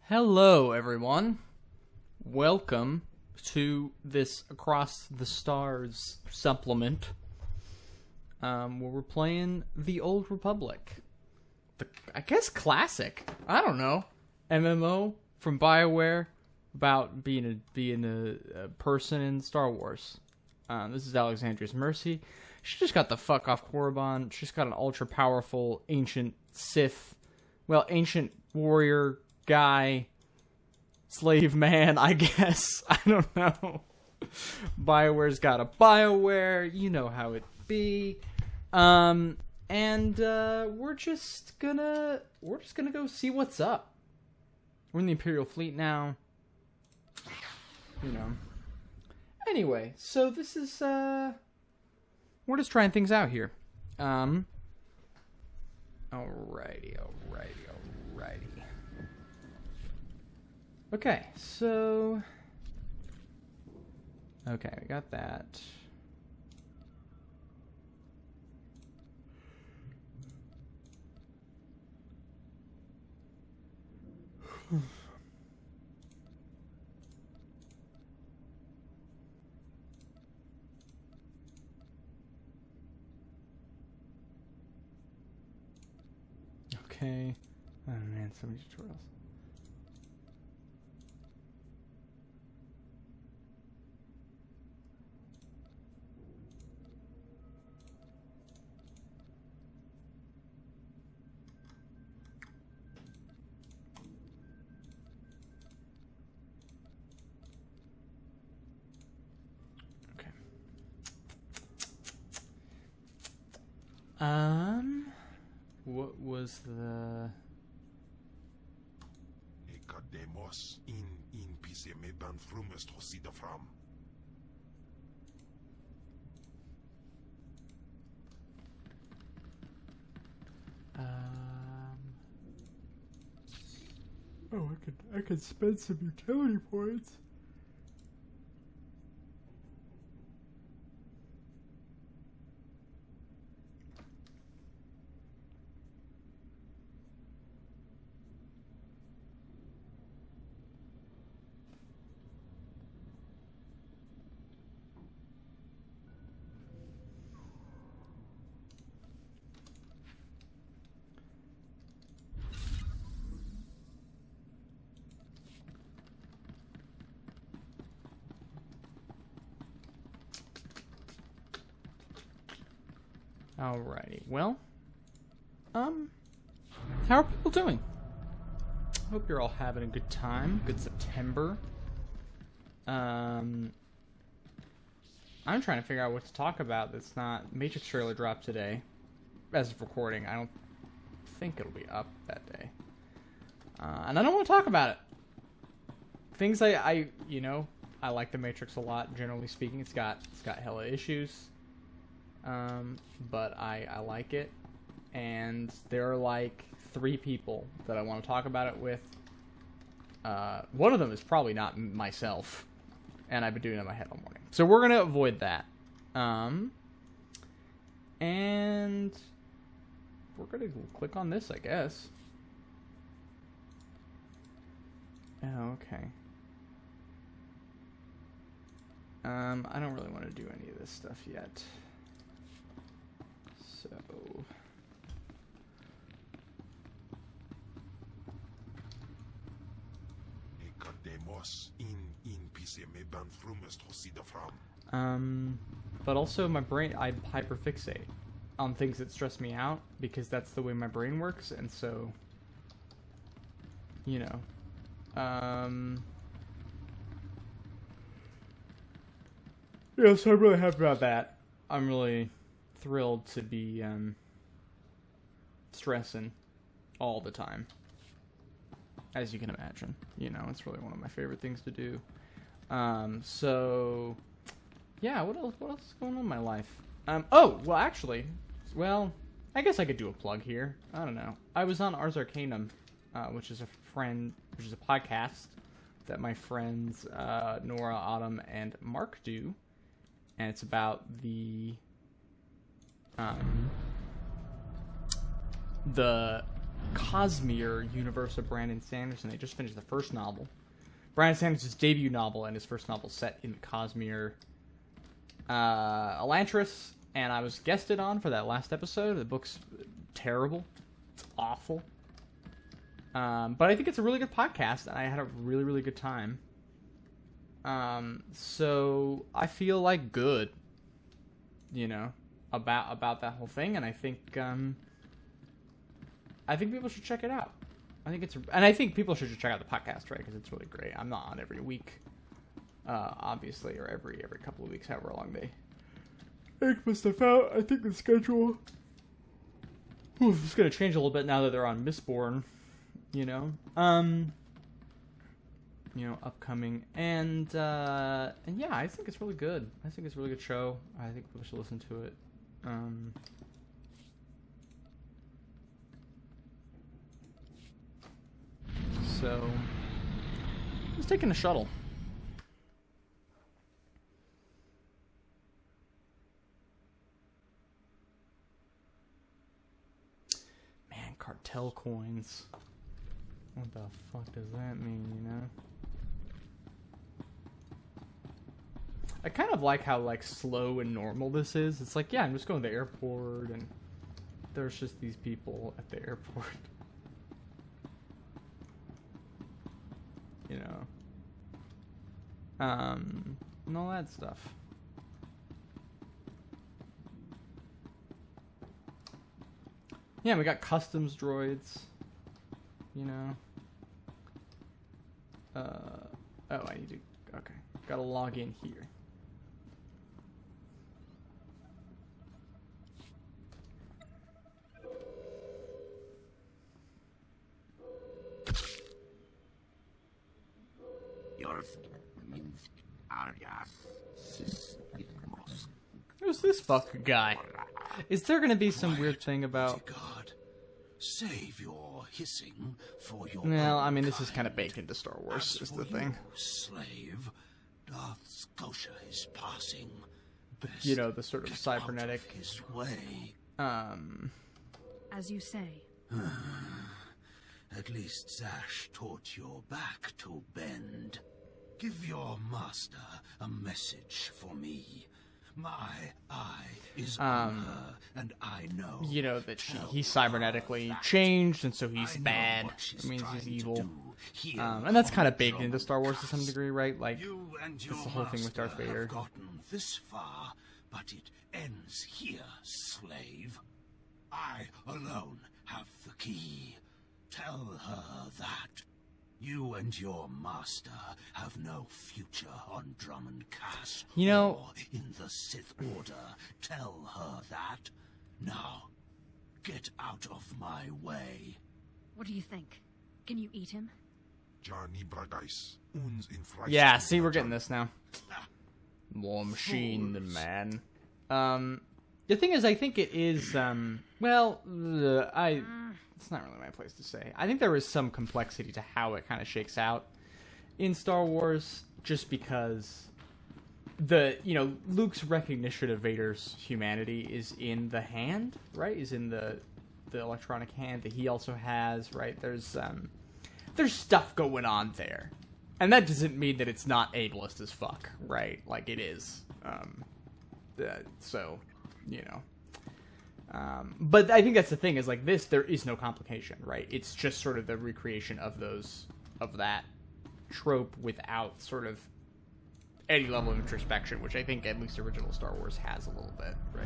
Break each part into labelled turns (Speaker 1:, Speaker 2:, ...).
Speaker 1: Hello, everyone. Welcome to this Across the Stars supplement, where we're playing The Old Republic. I guess classic. I don't know. MMO from BioWare about being a person in Star Wars. This is Alexandria's Mercy. She just got the fuck off Korriban. She's got an ultra-powerful ancient Sith, ancient warrior guy, slave man, I guess. I don't know. BioWare's got a BioWare. You know how it be. And we're just gonna go see what's up. We're in the Imperial Fleet now. You know. Anyway, so this is we're just trying things out here. Alrighty. Okay, so... Okay, we got that. Okay. Oh man, so many tutorials. What was the...
Speaker 2: Academos in PCM ban frumest hosida fram.
Speaker 1: Oh, I could spend some utility points. Alrighty, well, how are people doing? Hope you're all having a good time, good September. I'm trying to figure out what to talk about that's not... Matrix trailer dropped today, as of recording. I don't think it'll be up that day. And I don't want to talk about it. Things I like the Matrix a lot, generally speaking. It's got hella issues. But I like it, and there are like 3 people that I want to talk about it with. One of them is probably not myself, and I've been doing it in my head all morning. So we're going to avoid that. And we're going to click on this, I guess. Oh, okay. I don't really want to do any of this stuff yet. So...
Speaker 2: Academos in PCM ban frumest hosida fram.
Speaker 1: But also my brain, I hyperfixate on things that stress me out because that's the way my brain works, and so, you know, yeah, so I'm really happy about that. I'm really thrilled to be, stressing all the time. As you can imagine, you know, it's really one of my favorite things to do. So, yeah, what else is going on in my life? Oh, well, actually, I guess I could do a plug here. I don't know. I was on Ars Arcanum, which is a podcast that my friends, Nora, Autumn, and Mark do. And it's about the Cosmere universe of Brandon Sanderson. They just finished the first novel. Brandon Sanderson's debut novel, and his first novel set in the Cosmere Elantris, and I was guested on for that last episode. The book's terrible. It's awful. But I think it's a really good podcast, and I had a really, really good time. So I feel like good, about that whole thing, and I think people should check it out. I think people should check out the podcast, right? Because it's really great. I'm not on every week, obviously, or every couple of weeks, however long they put stuff out. I think the schedule is going to change a little bit now that they're on Mistborn, upcoming, and yeah, I think it's really good. I think it's a really good show. I think people should listen to it. So, I was taking a shuttle. Man, cartel coins. What the fuck does that mean, I kind of like how, slow and normal this is. It's like, yeah, I'm just going to the airport, and there's just these people at the airport. And all that stuff. Yeah, we got customs droids, oh, I need to, okay, gotta log in here. Who's this fucking guy? Is there gonna be some weird thing about...
Speaker 2: God, save your hissing for your...
Speaker 1: Well, I mean, this is kind of baked into Star Wars, is the thing.
Speaker 2: Slave, Darth Scotia is passing. Best
Speaker 1: the sort of cybernetic...
Speaker 2: his way.
Speaker 3: As you say.
Speaker 2: At least Zash taught your back to bend. Give your master a message for me. My eye is on her, and I know.
Speaker 1: That he's cybernetically changed, and so he's bad. It means he's evil. And that's kind of baked into Star Wars to some degree, right? Like, that's the whole thing with Darth Vader.
Speaker 2: Have gotten this far, but it ends here, slave. I alone have the key. Tell her that. You and your master have no future on Drummond Cass or in the Sith Order. Tell her that. Now, get out of my way.
Speaker 3: What do you think? Can you eat him?
Speaker 1: Yeah, see, we're getting this now. More machine than man. The thing is, I think it is, it's not really my place to say. I think there is some complexity to how it kind of shakes out in Star Wars, just because Luke's recognition of Vader's humanity is in the hand, right? Is in the electronic hand that he also has, right? There's stuff going on there. And that doesn't mean that it's not ableist as fuck, right? Like, it is. But I think that's the thing, is like this, there is no complication, right? It's just sort of the recreation of that trope without sort of any level of introspection, which I think at least original Star Wars has a little bit, right?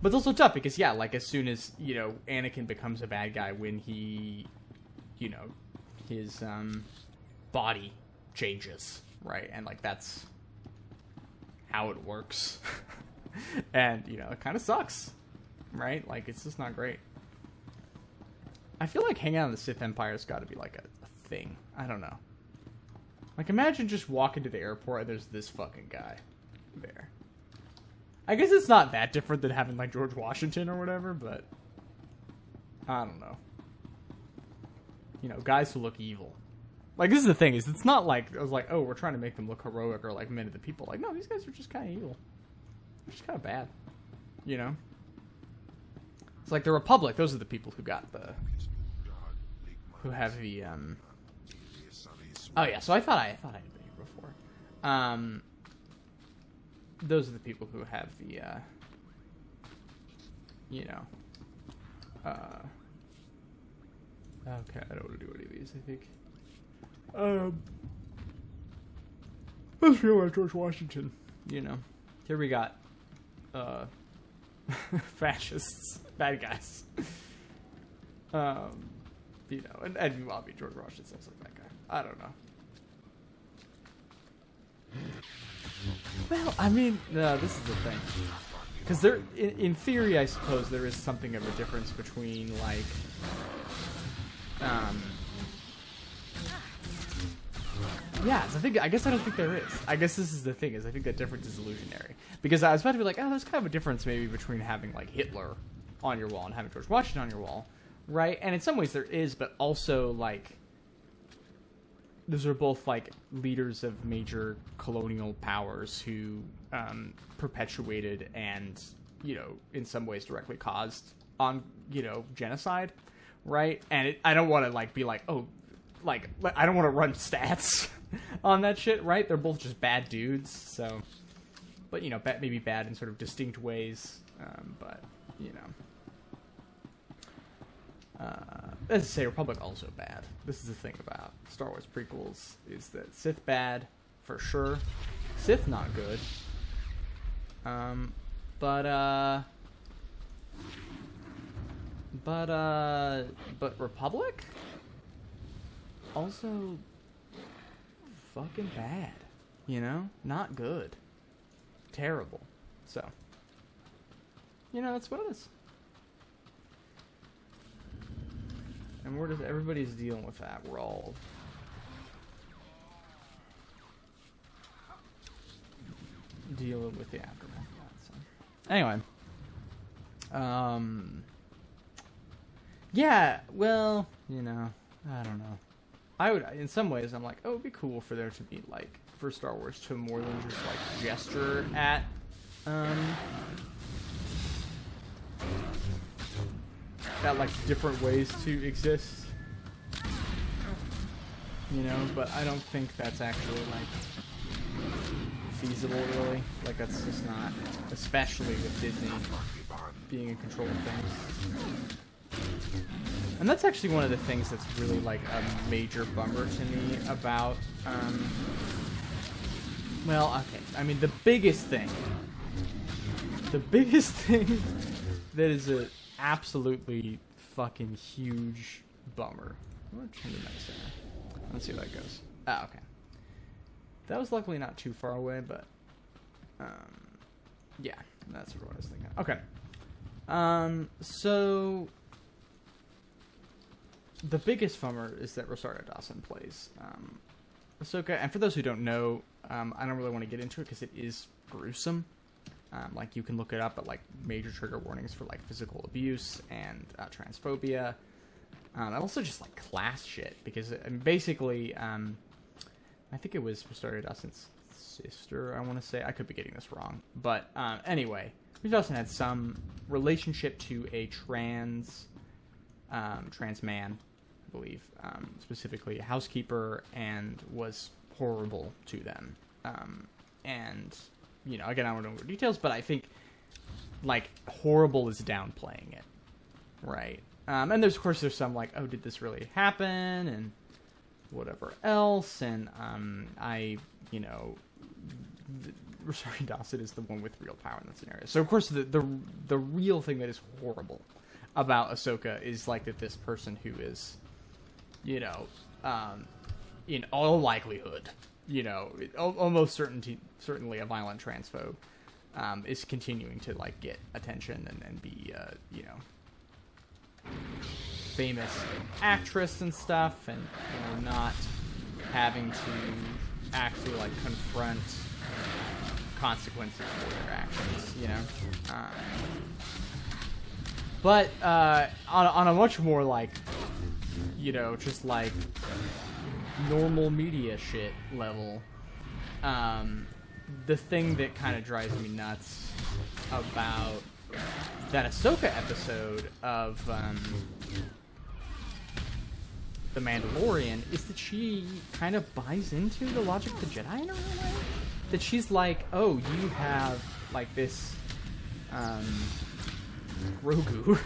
Speaker 1: But it's also tough because, yeah, like as soon as, Anakin becomes a bad guy when he, his body changes, right? And like that's how it works. And, it kind of sucks, right? Like, it's just not great. I feel like hanging out in the Sith Empire's got to be, like, a thing. I don't know. Like, imagine just walking to the airport and there's this fucking guy there. I guess it's not that different than having, like, George Washington or whatever, but... I don't know. Guys who look evil. Like, this is the thing, is it's not like, I was like, oh, we're trying to make them look heroic or, like, men of the people. Like, no, these guys are just kind of evil. Which is kind of bad, It's like the Republic. Those are the people who got the, who have the. Oh yeah, so I thought I had been here before. Those are the people who have the. You know. Okay, I don't want to do any of these. I think. Let's feel like George Washington. You know, here we got. Fascists, bad guys. You know, and well, I mean, George Washington sounds like that guy. I don't know. Well, I mean, no, this is the thing. Because there, in theory, I suppose there is something of a difference between, like, yeah, I guess I don't think there is. I guess this is the thing, is I think that difference is illusionary. Because I was about to be like, oh, there's kind of a difference maybe between having, like, Hitler on your wall and having George Washington on your wall, right? And in some ways there is, but also, like, those are both, like, leaders of major colonial powers who perpetuated and, you know, in some ways directly caused on, you know, genocide, right? And I don't want to, like, be like, oh, like, I don't want to run stats on that shit, right? They're both just bad dudes, so... But, you know, maybe bad in sort of distinct ways, but, you know. As I say, Republic also bad. This is the thing about Star Wars prequels, is that Sith bad, for sure. Sith not good. But Republic? Also fucking bad. You know? Not good. Terrible. So, you know, that's what it is. And everybody's dealing with that. We're all dealing with the aftermath of that. So, anyway, yeah. Well, you know, I don't know. I would, in some ways, I'm like, oh, it'd be cool for there to be, like, for Star Wars to more than just, like, gesture at, like, different ways to exist. You know, but I don't think that's actually, like, feasible, really. Like, that's just not, especially with Disney being in control of things. And that's actually one of the things that's really, like, a major bummer to me about, well, okay, I mean, the biggest thing that is a absolutely fucking huge bummer. Let's see how that goes. Ah, okay. That was luckily not too far away, but, yeah, that's what I was thinking. Okay. So... The biggest bummer is that Rosario Dawson plays Ahsoka, and for those who don't know, I don't really want to get into it because it is gruesome. Like, you can look it up at, like, major trigger warnings for, like, physical abuse and transphobia, and also just, like, class shit, because basically, I think it was Rosario Dawson's sister, I want to say. I could be getting this wrong, but anyway, Rosario Dawson had some relationship to a trans man, I believe, specifically a housekeeper, and was horrible to them. And, you know, again, I don't know more details, but I think, like, horrible is downplaying it, right? And there's, of course, there's some, like, oh, did this really happen, and whatever else, and, you know, Rosario Dawson is the one with real power in that scenario. So, of course, the real thing that is horrible about Ahsoka is, like, that this person who is, you know, in all likelihood, you know, almost certainly a violent transphobe, is continuing to, like, get attention and be, you know, famous actress and stuff, and, you know, not having to actually, like, confront consequences for their actions, you know. But on a much more, like, you know, just, like, normal media shit level, the thing that kind of drives me nuts about that Ahsoka episode of The Mandalorian is that she kind of buys into the logic of the Jedi in a real way. That she's like, oh, you have like this Grogu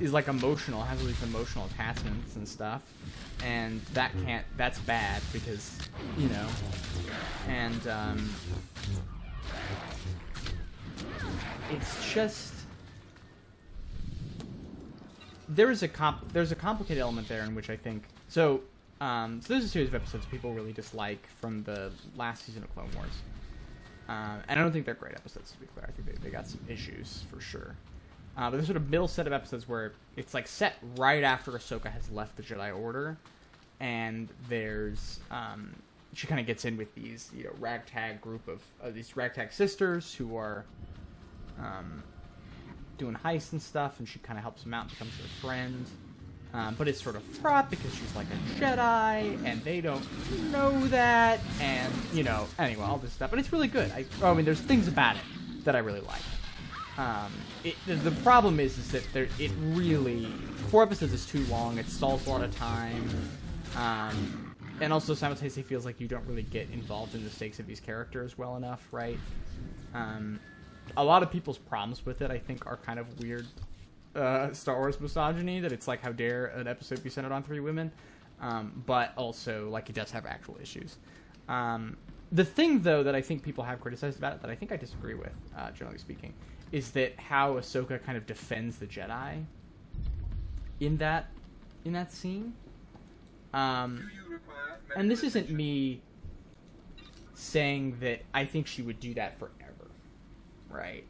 Speaker 1: is like emotional, has all these emotional attachments and stuff, and that's bad because, you know, and it's just there's a complicated element there in which I think so there's a series of episodes people really dislike from the last season of Clone Wars. And I don't think they're great episodes, to be clear. I think they got some issues, for sure. But there's sort of middle set of episodes where it's like set right after Ahsoka has left the Jedi Order. And there's... she kind of gets in with these, you know, ragtag group of these ragtag sisters who are doing heists and stuff. And she kind of helps them out and becomes their friend. But it's sort of fraught because she's like a Jedi, and they don't know that, and, you know, anyway, all this stuff. But it's really good. I mean, there's things about it that I really like. The problem is that it really... 4 episodes is too long, it stalls a lot of time, and also simultaneously feels like you don't really get involved in the stakes of these characters well enough, right? A lot of people's problems with it, I think, are kind of weird... Star Wars misogyny, that it's like, how dare an episode be centered on 3 women, but also, like, it does have actual issues. The thing, though, that I think people have criticized about it, that I think I disagree with, generally speaking, is that how Ahsoka kind of defends the Jedi in that scene. And this isn't me saying that I think she would do that forever, right?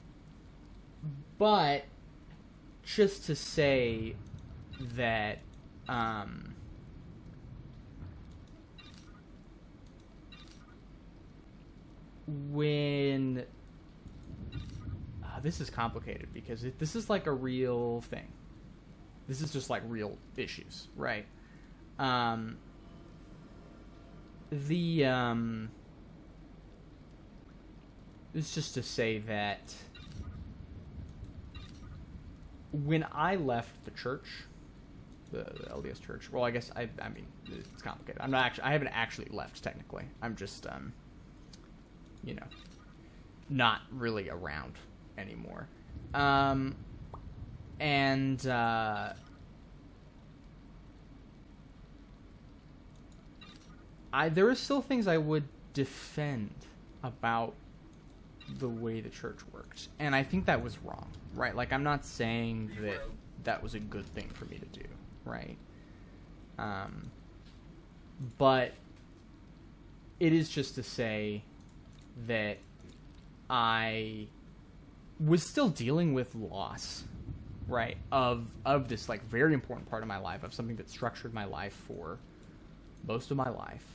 Speaker 1: But just to say that when this is complicated because this is like a real thing. This is just like real issues, right? It's just to say that when I left the church, the LDS church, well, I guess I mean, it's complicated. I haven't actually left technically. I'm just, you know, not really around anymore. There are still things I would defend about the way the church worked, and I think that was wrong, right? Like, I'm not saying that was a good thing for me to do, right? But it is just to say that I was still dealing with loss, right, of this, like, very important part of my life, of something that structured my life for most of my life,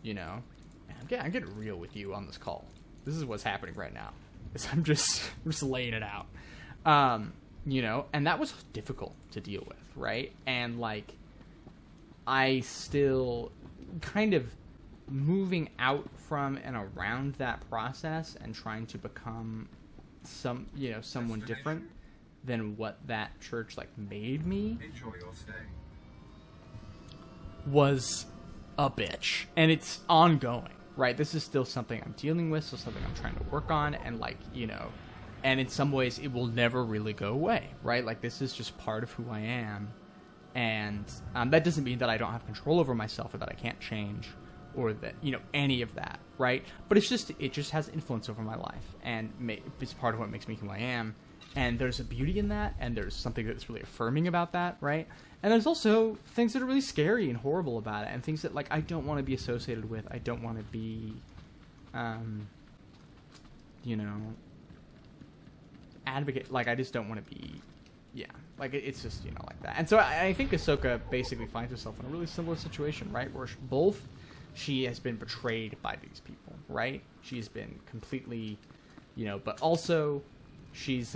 Speaker 1: you know? And I'm getting real with you on this call. This is what's happening right now. I'm just laying it out. You know, and that was difficult to deal with, right? And, like, I still kind of moving out from and around that process and trying to become someone different than what that church, like, made me. Enjoy your stay. Was a bitch. And it's ongoing. Right, this is still something I'm dealing with, still something I'm trying to work on, and, like, you know, and in some ways it will never really go away, right? Like, this is just part of who I am, and that doesn't mean that I don't have control over myself or that I can't change or that, you know, any of that, right? But it just has influence over my life, and it's part of what makes me who I am, and there's a beauty in that, and there's something that's really affirming about that, right? And there's also things that are really scary and horrible about it, and things that, like, I don't want to be associated with. I don't want to be, you know, advocate. Like, I just don't want to be, yeah. Like, it's just, you know, like that. And so I think Ahsoka basically finds herself in a really similar situation, right? Where she has been betrayed by these people, right? She's been completely, you know, but also she's,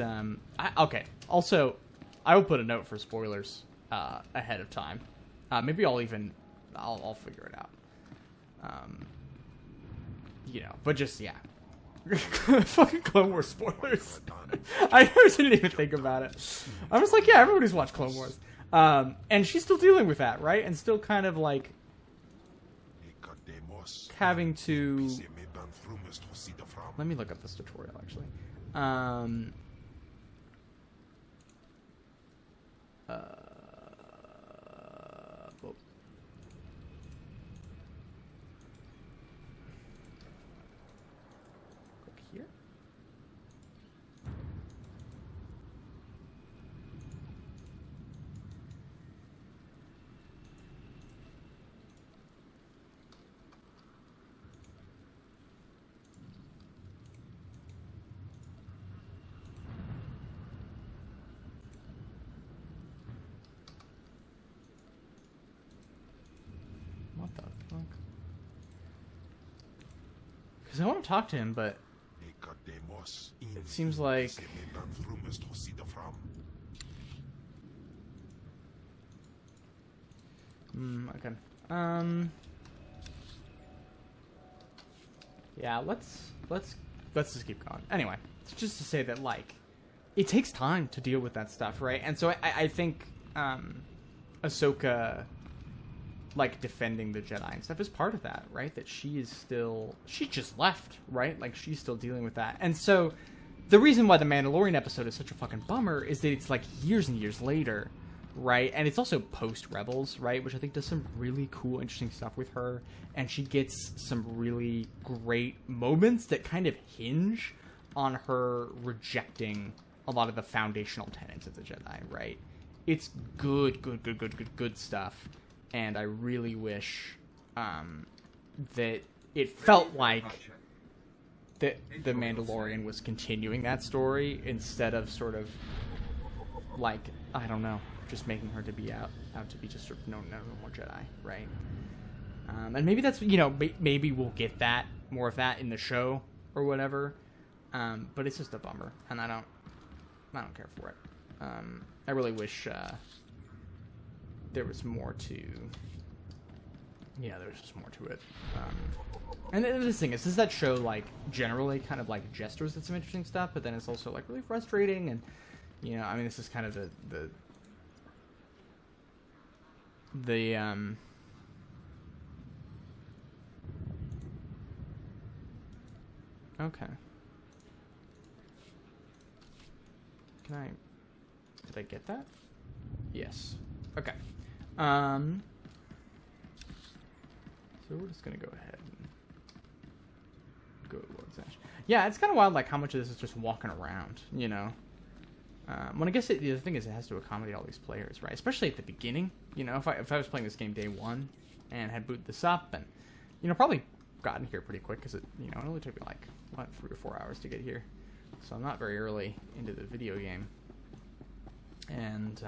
Speaker 1: okay. Also, I will put a note for spoilers ahead of time. Maybe I'll figure it out. You know, but just, yeah. Fucking Clone Wars spoilers. I didn't even think about it. I was like, yeah, everybody's watched Clone Wars. And she's still dealing with that, right? And still kind of like having to... Let me look up this tutorial, actually. Well, click here. What the fuck? Because I want to talk to him, but it seems like... okay. Yeah, let's just keep going. Anyway, it's just to say that, like, it takes time to deal with that stuff, right? And so I think Ahsoka, like, defending the Jedi and stuff is part of that, right? That she just left, right? Like, she's still dealing with that. And so the reason why the Mandalorian episode is such a fucking bummer is that it's, like, years and years later, right? And it's also post-Rebels, right? Which I think does some really cool, interesting stuff with her. And she gets some really great moments that kind of hinge on her rejecting a lot of the foundational tenets of the Jedi, right? It's good stuff. And I really wish that it felt like that the Mandalorian was continuing that story instead of sort of, like, I don't know, just making her to be out to be just sort of no more Jedi, right? And maybe that's, you know, maybe we'll get that, more of that in the show or whatever. But it's just a bummer, and I don't care for it. I really wish there was more to... Yeah, there's just more to it. And this thing is that show, like, generally kind of, like, gestures at some interesting stuff, but then it's also, like, really frustrating, and, you know, I mean, this is kind of the okay. Did I get that? Yes. Okay. So we're just gonna go ahead and go to Lord's Ash. Yeah, it's kind of wild, like, how much of this is just walking around, you know? When I guess the other thing is it has to accommodate all these players, right? Especially at the beginning, you know, if I was playing this game day one and had booted this up and, you know, probably gotten here pretty quick because it only took me like, 3 or 4 hours to get here. So I'm not very early into the video game. And,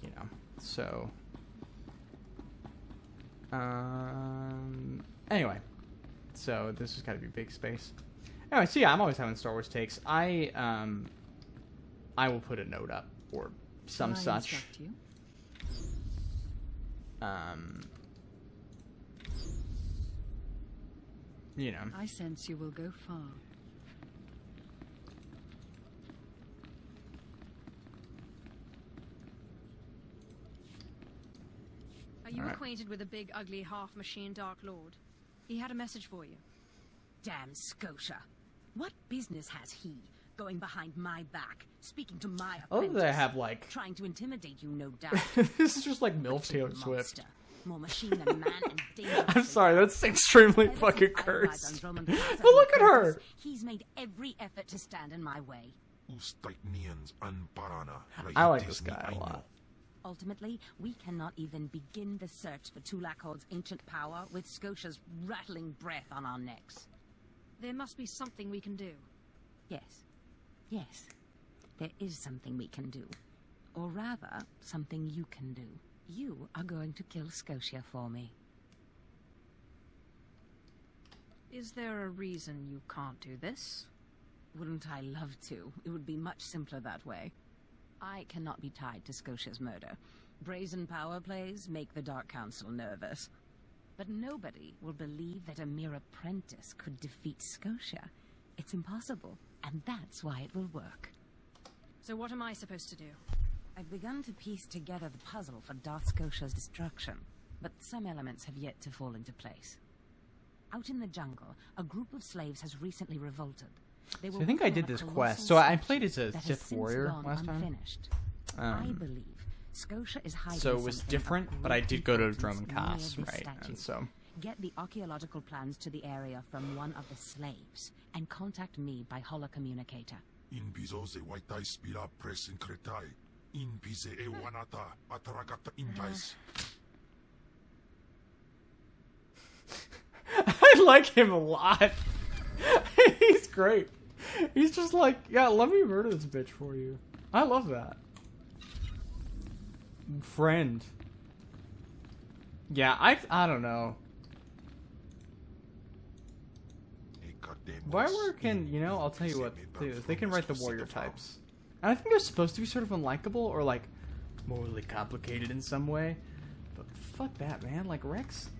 Speaker 1: you know, so... anyway, so this has got to be big space. Anyway, so yeah, I'm always having Star Wars takes. I will put a note up or some such. You know.
Speaker 3: I sense you will go far. Are you acquainted with a big, ugly, half-machine Dark Lord? He had a message for you.
Speaker 4: Damn Scotia. What business has he going behind my back, speaking to my apprentice?
Speaker 1: Oh, they have, like...
Speaker 4: Trying to intimidate you, no doubt.
Speaker 1: This is just like MILF Taylor Swift.
Speaker 4: More machine than man and dangerous.
Speaker 1: I'm sorry, that's extremely fucking cursed. But look at her!
Speaker 4: He's made every effort to stand in my way.
Speaker 1: I like this guy a lot.
Speaker 4: Ultimately, we cannot even begin the search for Tulakhod's ancient power with Scotia's rattling breath on our necks.
Speaker 3: There must be something we can do.
Speaker 4: Yes. Yes. There is something we can do. Or rather, something you can do. You are going to kill Scotia for me.
Speaker 3: Is there a reason you can't do this?
Speaker 4: Wouldn't I love to? It would be much simpler that way. I cannot be tied to Scotia's murder. Brazen power plays make the Dark Council nervous. But nobody will believe that a mere apprentice could defeat Scotia. It's impossible, and that's why it will work.
Speaker 3: So what am I supposed to do?
Speaker 4: I've begun to piece together the puzzle for Darth Scotia's destruction, but some elements have yet to fall into place. Out in the jungle, a group of slaves has recently revolted.
Speaker 1: So I think I did this quest. So I played as a Sith warrior last time.
Speaker 4: I believe Scotia is hiding.
Speaker 1: So it was different, but I did go to Droman Kaas, right? And so
Speaker 4: get the archaeological plans to the area from one of the slaves, and contact me by holocommunicator.
Speaker 5: In bizo se waitai spira press incretai. In bize e wanata ataragata injais.
Speaker 1: I like him a lot. He's great. He's just like, yeah, let me murder this bitch for you. I love that. Friend. Yeah, I don't know. Bioware can, you know, I'll tell you what, they can write the warrior types. And I think they're supposed to be sort of unlikable or like morally complicated in some way. But fuck that, man. Like Rex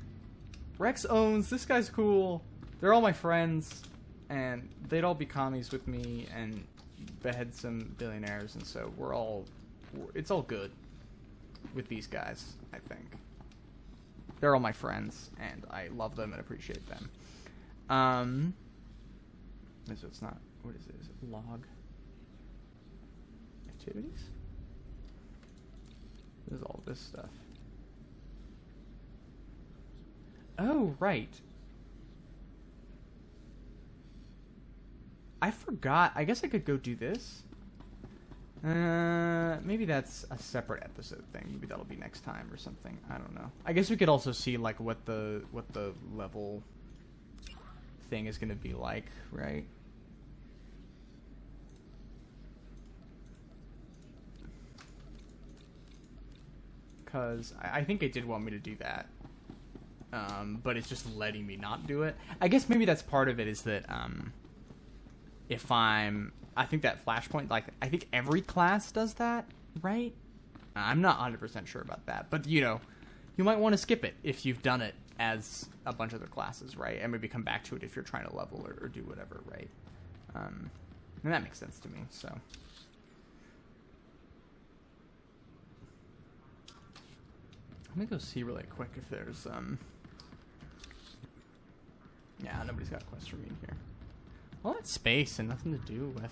Speaker 1: owns, this guy's cool. They're all my friends. And they'd all be commies with me and behead some billionaires. And so it's all good with these guys, I think. They're all my friends, and I love them and appreciate them. So it's not, what is it? Is it log? Activities? There's all this stuff. Oh, right. I forgot. I guess I could go do this. Maybe that's a separate episode thing. Maybe that'll be next time or something. I don't know. I guess we could also see like what the level thing is going to be like, right? Because I think it did want me to do that. But it's just letting me not do it. I guess maybe that's part of it is that, I think that flashpoint, like, I think every class does that, right? I'm not 100% sure about that. But, you know, you might want to skip it if you've done it as a bunch of other classes, right? And maybe come back to it if you're trying to level or do whatever, right? And that makes sense to me, so. I'm gonna go see really quick if there's, yeah, nobody's got a quest for me in here. Well, that's space and nothing to do with.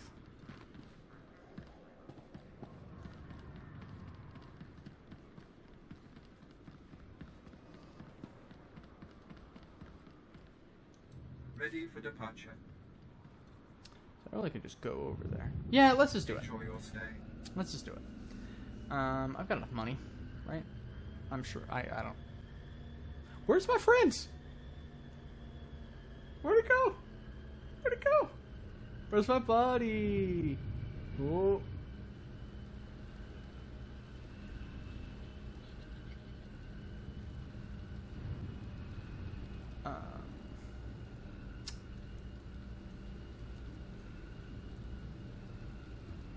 Speaker 6: Ready for departure.
Speaker 1: I really could just go over there. Yeah, let's just do it.
Speaker 6: Enjoy your stay.
Speaker 1: Let's just do it. I've got enough money, right? I'm sure. I don't. Where's my friends? Where'd it go? Where'd it go? Where's my buddy? Oh.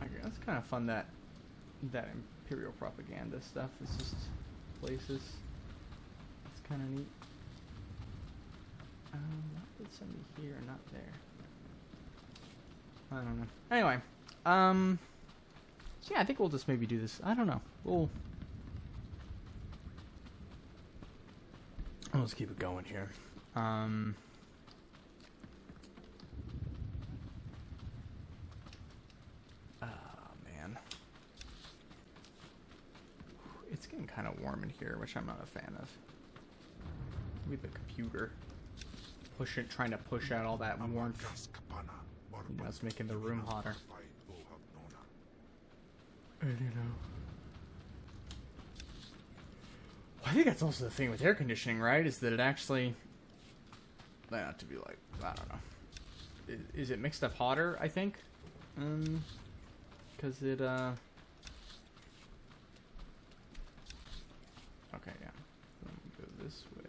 Speaker 1: Okay, that's kind of fun that Imperial propaganda stuff is just places. It's kind of neat. Why did it send me here and not there? I don't know. Anyway, so yeah, I think we'll just maybe do this. I don't know. Let's keep it going here. Man, it's getting kind of warm in here, which I'm not a fan of. With the computer trying to push out all that warmth. You know, it's making the room hotter. And you know, I think that's also the thing with air conditioning, right? Is that it actually, not to be like, I don't know. Is it makes stuff hotter? I think, because it okay, yeah. Let me go this way.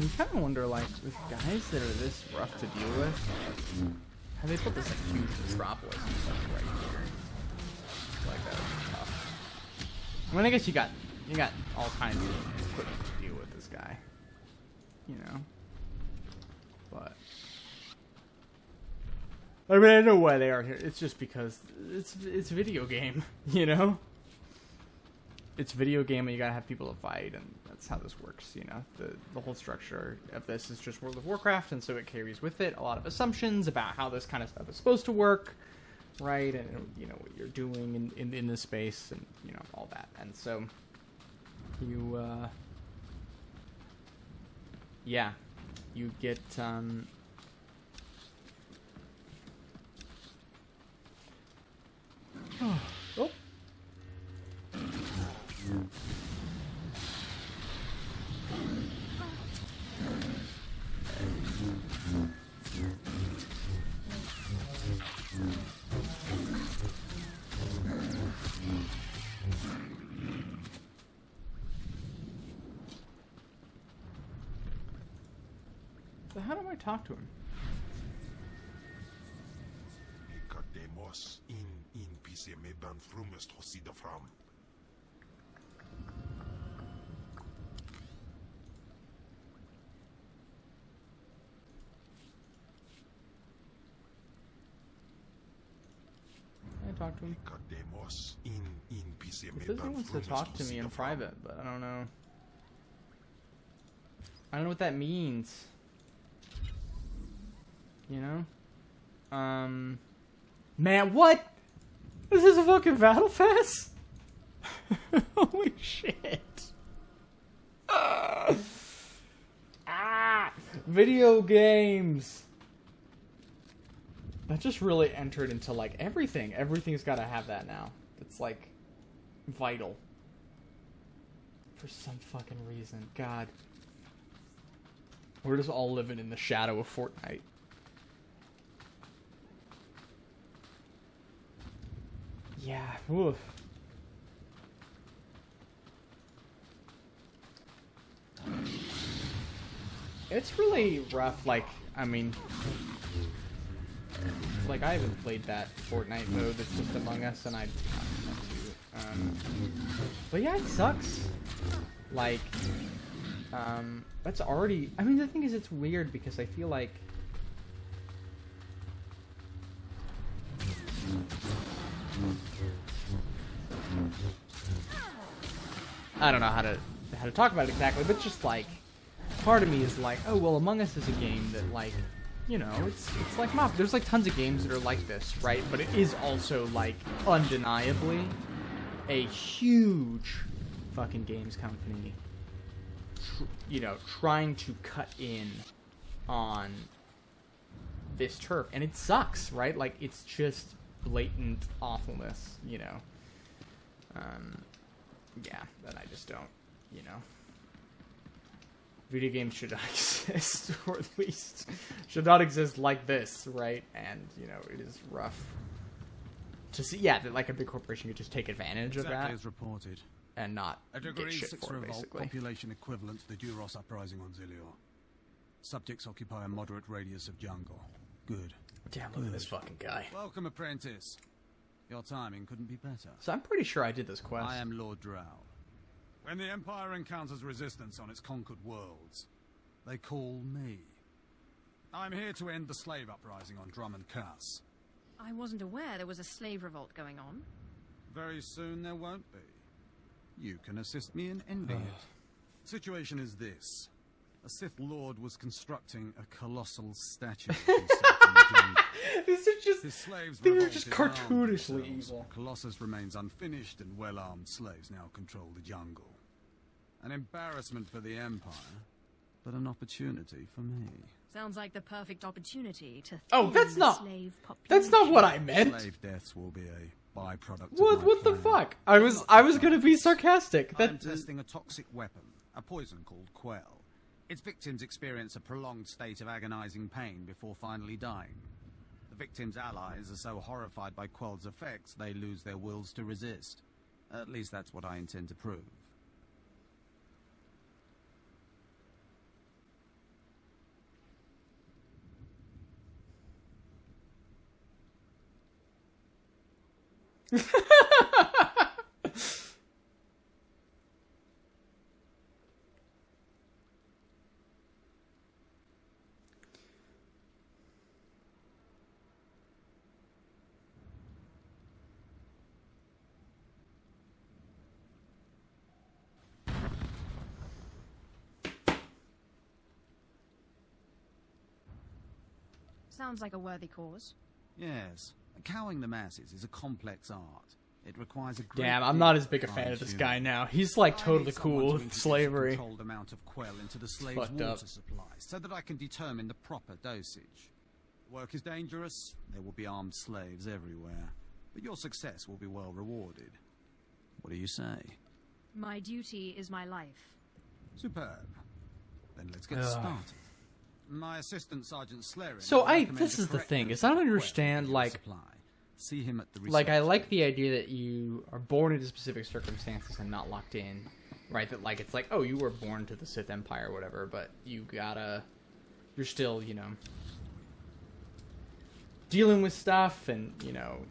Speaker 1: And you kind of wonder, like, with guys that are this rough to deal with, how they put this like huge metropolis and stuff right here. Like that would be tough. I mean, I guess you got all kinds of equipment to deal with this guy, you know. But I mean, I know why they are here. It's just because it's video game, you know. It's video game, and you gotta have people to fight, and that's how this works, you know. The whole structure of this is just World of Warcraft, and so it carries with it a lot of assumptions about how this kind of stuff is supposed to work, right? And you know what you're doing in this space, and you know all that. And so you, yeah, you get oh. So how do I talk to him?
Speaker 5: Nikademos in PC meban frumest hosida fram.
Speaker 1: Can I talk to him?
Speaker 5: Nikademos in PC
Speaker 1: He says he wants to talk to me in private, but I don't know. I don't know what that means. You know? Man, what? This is a fucking battle pass? Holy shit. Video games. That just really entered into, like, everything. Everything's gotta have that now. It's, like, vital. For some fucking reason. God. We're just all living in the shadow of Fortnite. Yeah, woof. It's really rough, like, I mean, like, I haven't played that Fortnite mode that's just Among Us, and I want to. But yeah, it sucks. Like, that's already, I mean, the thing is, it's weird, because I feel like I don't know how to talk about it exactly, but just like part of me is like, oh well, Among Us is a game that, like, you know, it's like Mob. There's like tons of games that are like this, right? But it is also like undeniably a huge fucking games company, you know, trying to cut in on this turf, and it sucks, right? Like, it's just blatant awfulness, you know. Yeah, that I just don't, you know. Video games should not exist, or at least should not exist like this, right? And, you know, it is rough to see, yeah, that like a big corporation could just take advantage of that.
Speaker 7: As reported.
Speaker 1: And not
Speaker 7: a
Speaker 1: get
Speaker 7: degree
Speaker 1: shit
Speaker 7: 6
Speaker 1: for it,
Speaker 7: revolt,
Speaker 1: basically.
Speaker 7: population equivalent to the Duros uprising on Zilior. Subjects occupy a moderate radius of jungle. Good.
Speaker 1: Damn, look at this fucking guy.
Speaker 7: Welcome, apprentice. Your timing couldn't be better.
Speaker 1: So I'm pretty sure I did this quest.
Speaker 7: I am Lord Drow. When the Empire encounters resistance on its conquered worlds, they call me. I'm here to end the slave uprising on Drummond Cass.
Speaker 3: I wasn't aware there was a slave revolt going on.
Speaker 7: Very soon there won't be. You can assist me in ending it. Situation is this. A Sith Lord was constructing a colossal statue of himself in the jungle.
Speaker 1: These are just,
Speaker 7: His slaves
Speaker 1: these are just
Speaker 7: revolted and armed
Speaker 1: cartoonishly
Speaker 7: themselves.
Speaker 1: evil.
Speaker 7: Colossus remains unfinished, and well-armed slaves now control the jungle. An embarrassment for the Empire, but an opportunity for me.
Speaker 3: Sounds like the perfect opportunity to
Speaker 1: Oh,
Speaker 3: thin
Speaker 1: that's
Speaker 3: the
Speaker 1: not-
Speaker 3: slave population.
Speaker 1: That's not what I meant.
Speaker 7: Slave deaths will be a byproduct
Speaker 1: What?
Speaker 7: of my
Speaker 1: What the
Speaker 7: plan.
Speaker 1: fuck? I was gonna be sarcastic.
Speaker 7: I'm
Speaker 1: That
Speaker 7: testing a toxic weapon, a poison called Quell. Its victims experience a prolonged state of agonizing pain before finally dying. The victims' allies are so horrified by Quell's effects, they lose their wills to resist. At least that's what I intend to prove.
Speaker 3: Sounds like a worthy cause.
Speaker 7: Yes. Cowing the masses is a complex art. It requires a great
Speaker 1: Damn, I'm
Speaker 7: deal
Speaker 1: not as
Speaker 7: of
Speaker 1: big a fan of this
Speaker 7: fine-tuning.
Speaker 1: guy now. He's like
Speaker 7: I
Speaker 1: totally
Speaker 7: need someone
Speaker 1: cool
Speaker 7: to
Speaker 1: with
Speaker 7: introduce
Speaker 1: slavery.
Speaker 7: a controlled amount of quell into the slave's
Speaker 1: fucked
Speaker 7: water
Speaker 1: up.
Speaker 7: supply, so that I can determine the proper dosage. Work is dangerous. There will be armed slaves everywhere, but your success will be well rewarded. What do you say?
Speaker 3: My duty is my life.
Speaker 7: Superb. Then let's get started. My assistant Sergeant Slarin.
Speaker 1: So
Speaker 7: will recommend
Speaker 1: this
Speaker 7: the
Speaker 1: is the
Speaker 7: correct
Speaker 1: thing,
Speaker 7: dose
Speaker 1: is I don't
Speaker 7: of quell
Speaker 1: understand,
Speaker 7: for your
Speaker 1: like-
Speaker 7: supply. See him at the
Speaker 1: Like, I
Speaker 7: research
Speaker 1: like the idea that you are born into specific circumstances and not locked in, right? That, like, it's like, oh, you were born to the Sith Empire or whatever, but you're still, you know, dealing with stuff and, you know,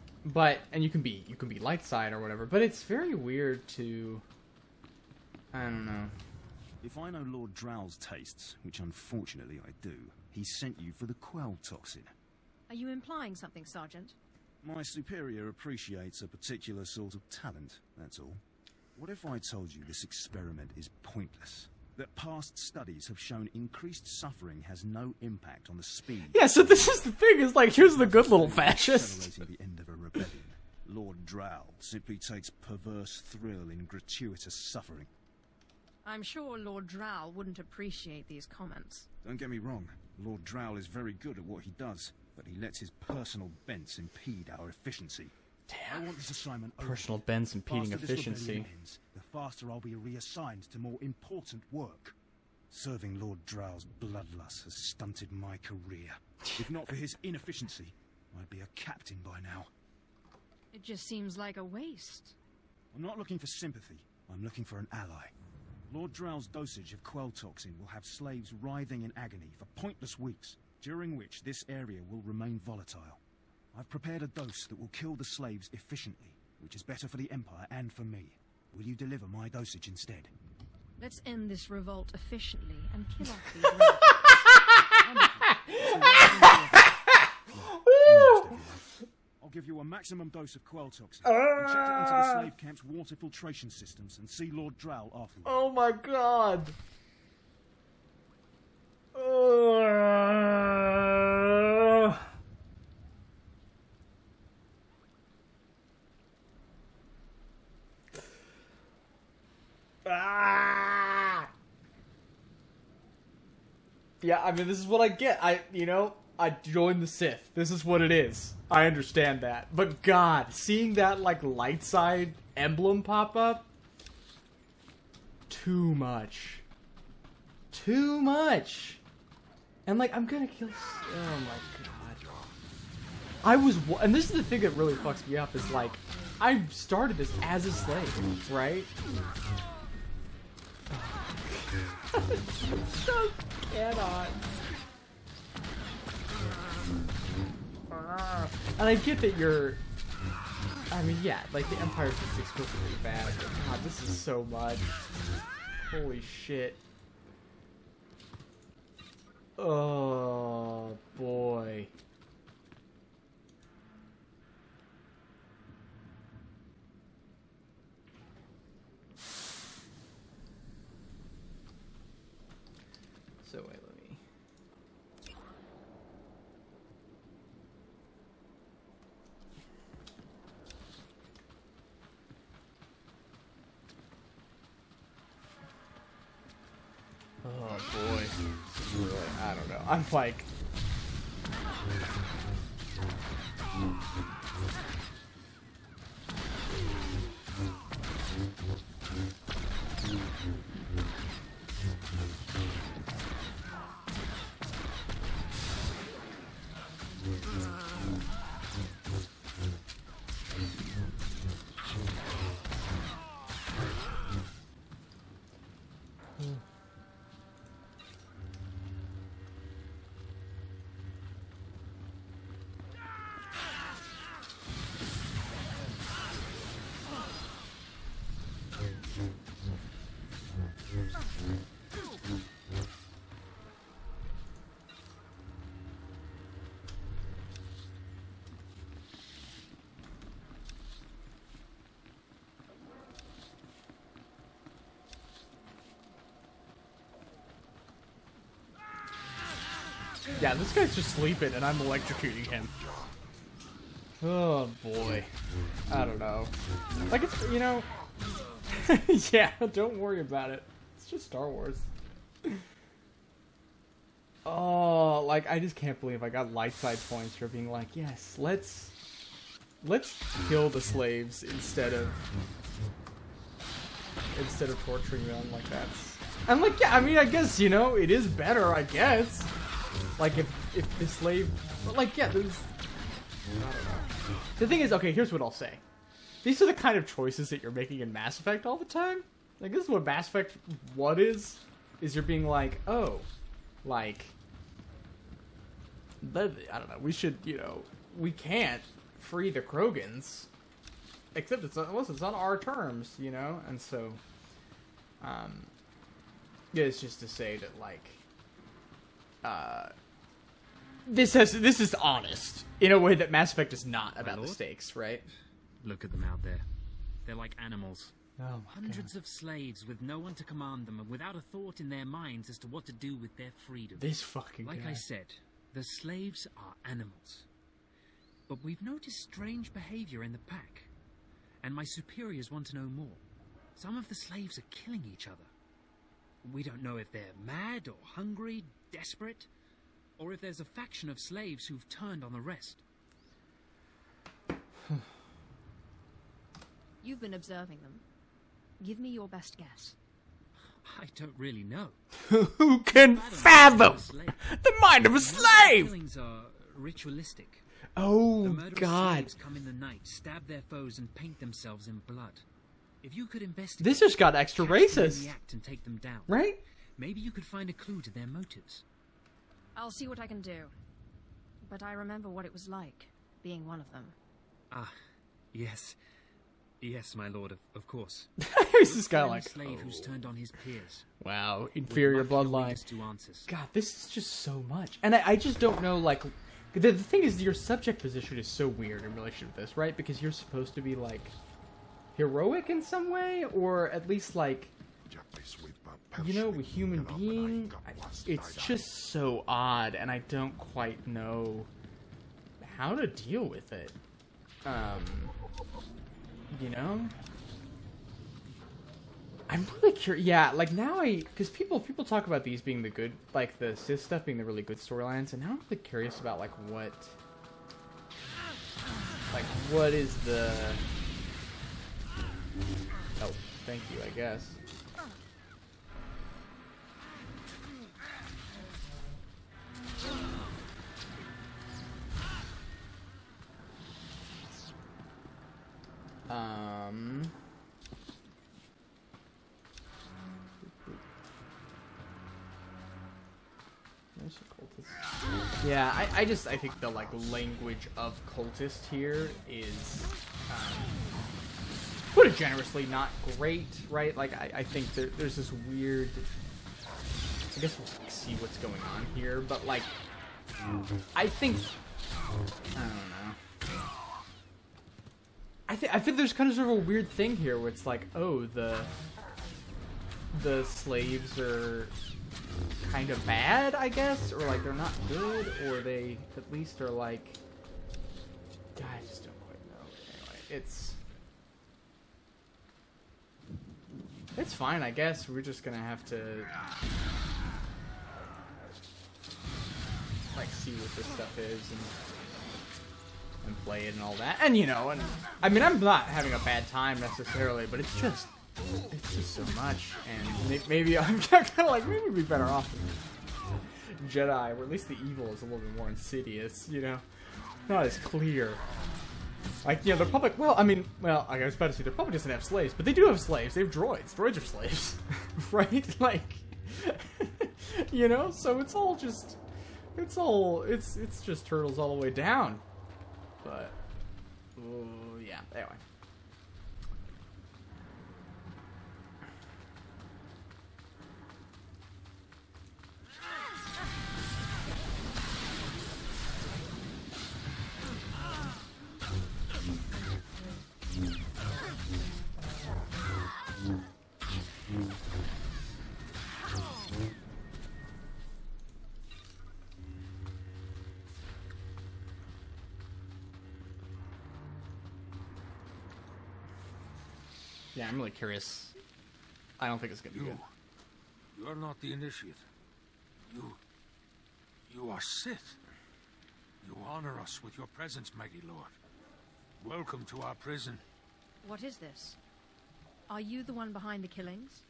Speaker 1: and you can be light side or whatever, but it's very weird to, I don't know.
Speaker 8: If I know Lord Drow's tastes, which unfortunately I do, he sent you for the quell toxin.
Speaker 3: Are you implying something, Sergeant?
Speaker 8: My superior appreciates a particular sort of talent, that's all. What if I told you this experiment is pointless? That past studies have shown increased suffering has no impact on the speed...
Speaker 1: Yeah, so this is the thing, is like, here's the good little fascist.
Speaker 8: Accelerating the end of a rebellion. Lord Drow simply takes perverse thrill in gratuitous suffering.
Speaker 3: I'm sure Lord Drow wouldn't appreciate these comments.
Speaker 8: Don't get me wrong, Lord Drow is very good at what he does, but he lets his personal bents impede our efficiency.
Speaker 1: Damn.
Speaker 8: I want this assignment over.
Speaker 1: Personal bends impeding
Speaker 8: Faster this
Speaker 1: efficiency.
Speaker 8: rebellion ends, the faster I'll be reassigned to more important work. Serving Lord Drow's bloodlust has stunted my career. If not for his inefficiency, I'd be a captain by now.
Speaker 3: It just seems like a waste.
Speaker 8: I'm not looking for sympathy, I'm looking for an ally. Lord Drow's dosage of quell toxin will have slaves writhing in agony for pointless weeks, during which this area will remain volatile. I've prepared a dose that will kill the slaves efficiently, which is better for the Empire and for me. Will you deliver my dosage instead?
Speaker 3: Let's end this revolt efficiently and kill off these rebels.
Speaker 8: I'll give you a maximum dose of quell toxin. Inject it into the slave camp's water filtration systems and see Lord Drow afterwards.
Speaker 1: Oh my god. Yeah, I mean, this is what I get. I joined the Sith. This is what it is. I understand that. But God, seeing that, like, light side emblem pop up, too much. Too much. And, like, I'm gonna kill... Oh, my God. And this is the thing that really fucks me up, is, like, I started this as a slave, right? Just cannot. And I get that you're... I mean, yeah, like, the Empire's just explicitly bad, but God, this is so much. Holy shit. Oh, boy. So, wait, let me... Oh, boy. Really, I don't know. I'm like... Yeah, this guy's just sleeping and I'm electrocuting him. Oh boy. I don't know. Like, it's, you know... yeah, don't worry about it. It's just Star Wars. Oh, like, I just can't believe I got light side points for being like, yes, let's kill the slaves instead of torturing them. Like, that's... I'm like, yeah, I mean, I guess, you know, it is better, I guess. Like, if the slave... Like, yeah, there's... I don't know. The thing is, okay, here's what I'll say. These are the kind of choices that you're making in Mass Effect all the time. Like, this is what Mass Effect 1 is you're being like, oh, like... I don't know, we should, you know, we can't free the Krogans. Except unless it's on our terms, you know? And so... yeah, it's just to say that, like, this is honest in a way that Mass Effect is not about the stakes, right?
Speaker 9: Look at them out there. They're like animals.
Speaker 1: Oh my
Speaker 9: Hundreds
Speaker 1: God.
Speaker 9: of slaves with no one to command them and without a thought in their minds as to what to do with their freedom.
Speaker 1: This fucking
Speaker 9: Like
Speaker 1: guy.
Speaker 9: I said, the slaves are animals. But we've noticed strange behavior in the pack. And my superiors want to know more. Some of the slaves are killing each other. We don't know if they're mad or hungry, desperate, or if there's a faction of slaves who've turned on the rest.
Speaker 3: You've been observing them. Give me your best guess.
Speaker 9: I don't really know.
Speaker 1: Who can fathom the mind of a slave?
Speaker 9: Killings are ritualistic.
Speaker 1: Oh,
Speaker 9: The murderous
Speaker 1: God.
Speaker 9: slaves come in the night, stab their foes, and paint themselves in blood. If you could investigate,
Speaker 1: This just got extra
Speaker 9: catch them in
Speaker 1: racist.
Speaker 9: the act and take them down,
Speaker 1: Right?
Speaker 9: maybe you could find a clue to their motives.
Speaker 3: I'll see what I can do. But I remember what it was like, being one of them.
Speaker 9: Ah, yes. Yes, my lord, of course.
Speaker 1: Who's this guy
Speaker 9: Any
Speaker 1: like?
Speaker 9: slave
Speaker 1: Oh.
Speaker 9: who's turned on his peers.
Speaker 1: Wow,
Speaker 9: With
Speaker 1: inferior
Speaker 9: much to lead
Speaker 1: bloodline.
Speaker 9: us to answers.
Speaker 1: God, this is just so much. And I just don't know, like... The thing is, your subject position is so weird in relation to this, right? Because you're supposed to be, like, heroic in some way? Or at least, like, you know, a human being? It's just so odd, and I don't quite know how to deal with it. You know? I'm really curious. Yeah, like now because people talk about these being the good, like the Sith stuff being the really good storylines, and now I'm really curious about like what is the... Oh, thank you, I guess. Yeah, I think the like language of cultist here is put it generously not great, right? Like I think there's this weird, I guess we'll see what's going on here, but like I think I don't know. I think there's kind of sort of a weird thing here where it's like, oh, the slaves are kind of bad, I guess, or like they're not good, or they at least are like, I just don't quite know. Anyway, it's fine, I guess. We're just gonna have to like see what this stuff is and play it and all that, and you know, and I mean, I'm not having a bad time necessarily, but it's just so much, and maybe I'm kind of like, maybe we'd be better off with Jedi, where at least the evil is a little bit more insidious, you know, not as clear. Like, you know, the Republic, well, I mean, well, I was about to say, the Republic doesn't have slaves, but they do have slaves. They have droids. Droids are slaves, right? Like, you know, so it's just turtles all the way down. But, yeah, anyway. Yeah, I'm really curious. I don't think it's gonna be good.
Speaker 2: You are not the initiate. You are Sith. You honor us with your presence, mighty lord. Welcome to our prison.
Speaker 3: What is this? Are you the one behind the killings?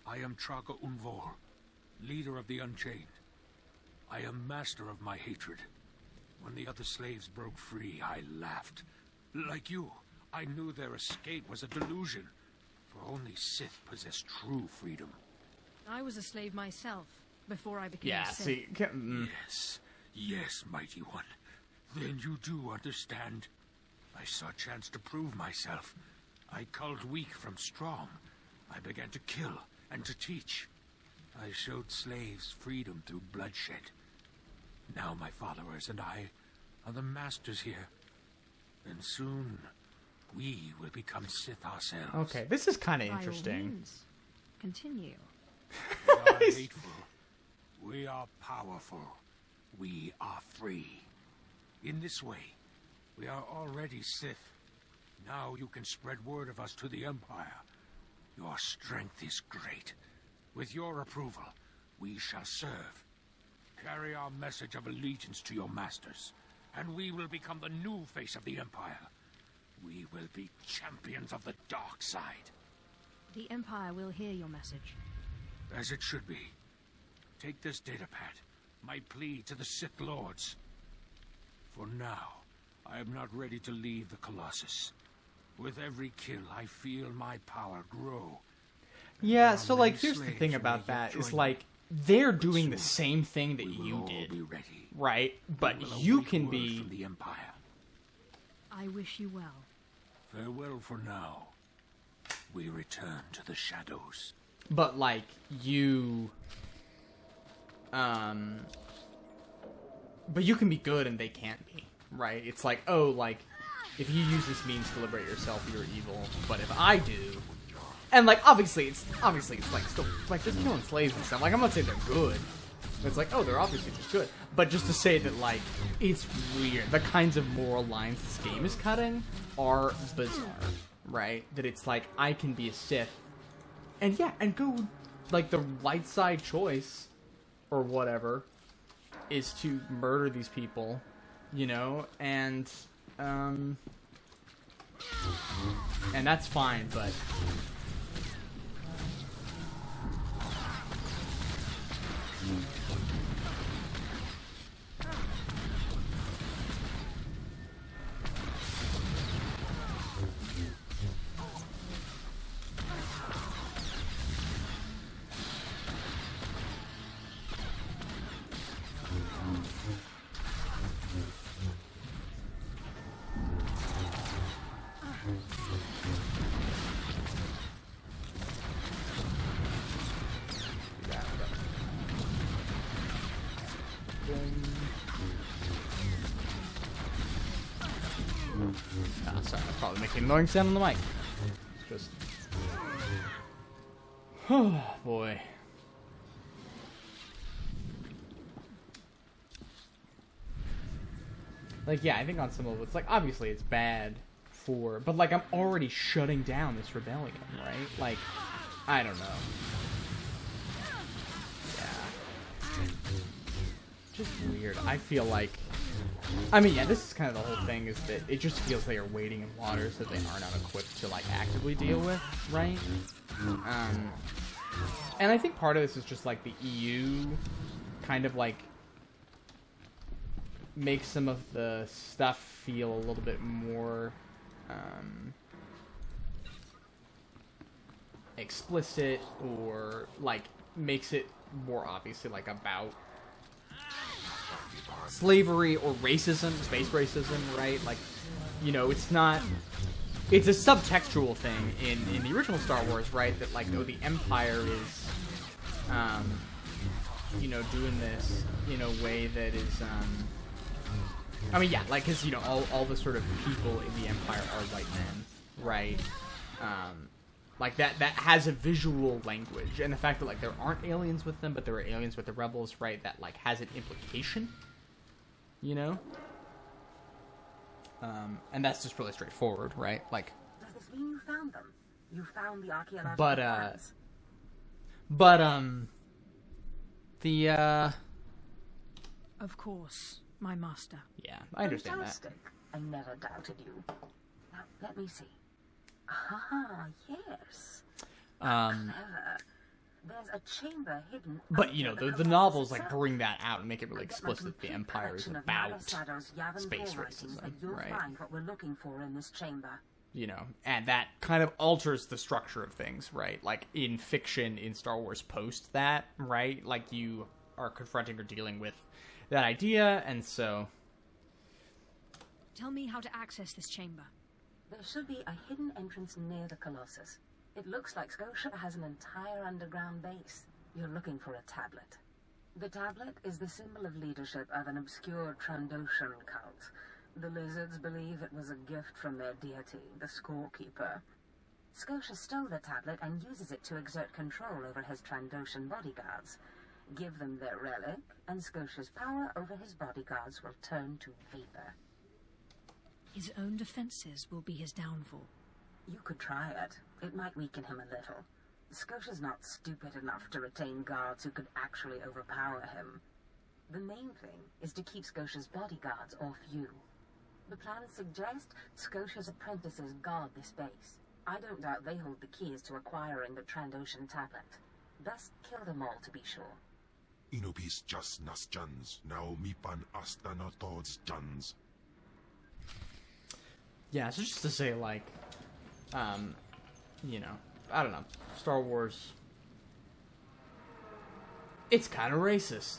Speaker 2: I am Traga Unvor, leader of the Unchained. I am master of my hatred. When the other slaves broke free, I laughed. Like you, I knew their escape was a delusion, for only Sith possess true freedom.
Speaker 3: I was a slave myself, before I became
Speaker 1: Yeah,
Speaker 3: a Sith.
Speaker 1: see...
Speaker 2: Yes, mighty one. Then you do understand. I saw a chance to prove myself. I culled weak from strong. I began to kill and to teach. I showed slaves freedom through bloodshed. Now my followers and I are the masters here. And soon, we will become Sith ourselves.
Speaker 1: Okay, this is kind of
Speaker 3: By all
Speaker 1: interesting.
Speaker 3: means. Continue.
Speaker 2: We are hateful. We are powerful. We are free. In this way, we are already Sith. Now you can spread word of us to the Empire. Your strength is great. With your approval, we shall serve. Carry our message of allegiance to your masters, and we will become the new face of the Empire. We will be champions of the dark side.
Speaker 3: The Empire will hear your message.
Speaker 2: As it should be. Take this datapad, my plea to the Sith Lords. For now, I am not ready to leave the Colossus. With every kill, I feel my power grow.
Speaker 1: Yeah, so, like, here's the thing about that, is, like, they're doing the same thing that you did, right? But you can be...
Speaker 2: From the Empire.
Speaker 3: I wish you well.
Speaker 2: Farewell for now. We return to the shadows.
Speaker 1: But, like, you... But you can be good and they can't be, right? It's like, oh, like, if you use this means to liberate yourself, you're evil. But if I do... And, like, obviously it's like, still, like, just killing slaves and stuff. Like, I'm not saying they're good. It's like, oh, they're obviously just good. But just to say that, like, it's weird. The kinds of moral lines this game is cutting are bizarre, right? That it's like, I can be a Sith. And, yeah, and go, like, the light side choice, or whatever, is to murder these people, you know? And that's fine, but... Sorry, I'm probably making an annoying sound on the mic. It's just... Oh, boy. Like, yeah, I think on some level, it's like, obviously it's bad for... But, like, I'm already shutting down this rebellion, right? Like, I don't know. Yeah. Just weird. I feel like... I mean, yeah, this is kind of the whole thing, is that it just feels they are wading in waters that they are not equipped to, like, actively deal with, right? And I think part of this is just, like, the EU kind of, like, makes some of the stuff feel a little bit more, explicit, or, like, makes it more obviously, like, about slavery or racism, space racism, right? Like, you know, it's not... It's a subtextual thing in the original Star Wars, right? That, like, oh, the Empire is, you know, doing this in a way that is, I mean, yeah, like, because, you know, all the sort of people in the Empire are white men, right? Like, that has a visual language. And the fact that, like, there aren't aliens with them, but there are aliens with the Rebels, right? That, like, has an implication, you know? And that's just really straightforward, right? Like...
Speaker 4: Does this mean you found them? You found the archaeological
Speaker 1: But,
Speaker 4: plans.
Speaker 3: Of course, my master.
Speaker 1: Yeah, I understand that.
Speaker 4: Fantastic. I never doubted you. Now, let me see. Ah, yes. Clever. There's a chamber hidden.
Speaker 1: But, you know, the
Speaker 4: Colossus
Speaker 1: novels, like,
Speaker 4: itself.
Speaker 1: bring that out and make it really
Speaker 4: I get my
Speaker 1: explicit that the
Speaker 4: complete
Speaker 1: Empire is
Speaker 4: collection of
Speaker 1: about
Speaker 4: Malasado's Yavin
Speaker 1: space
Speaker 4: Four writings that
Speaker 1: racism,
Speaker 4: you'll
Speaker 1: right?
Speaker 4: find what we're looking for in this chamber.
Speaker 1: You know, and that kind of alters the structure of things, right? Like, in fiction, in Star Wars post that, right? Like, you are confronting or dealing with that idea, and so...
Speaker 3: Tell me how to access this chamber.
Speaker 4: There should be a hidden entrance near the Colossus. It looks like Scotia has an entire underground base. You're looking for a tablet. The tablet is the symbol of leadership of an obscure Trandoshan cult. The lizards believe it was a gift from their deity, the Scorekeeper. Scotia stole the tablet and uses it to exert control over his Trandoshan bodyguards. Give them their relic, and Scotia's power over his bodyguards will turn to vapor.
Speaker 3: His own defenses will be his downfall.
Speaker 4: You could try it. It might weaken him a little. Scotia's not stupid enough to retain guards who could actually overpower him. The main thing is to keep Scotia's bodyguards off you. The plans suggest Scotia's apprentices guard this base. I don't doubt they hold the keys to acquiring the Trandoshan tablet. Best kill them all to be sure.
Speaker 5: Inopis just nas jans, now mipan astana tods jans.
Speaker 1: Yeah, so just to say, like, you know, I don't know, Star Wars, it's kind of racist.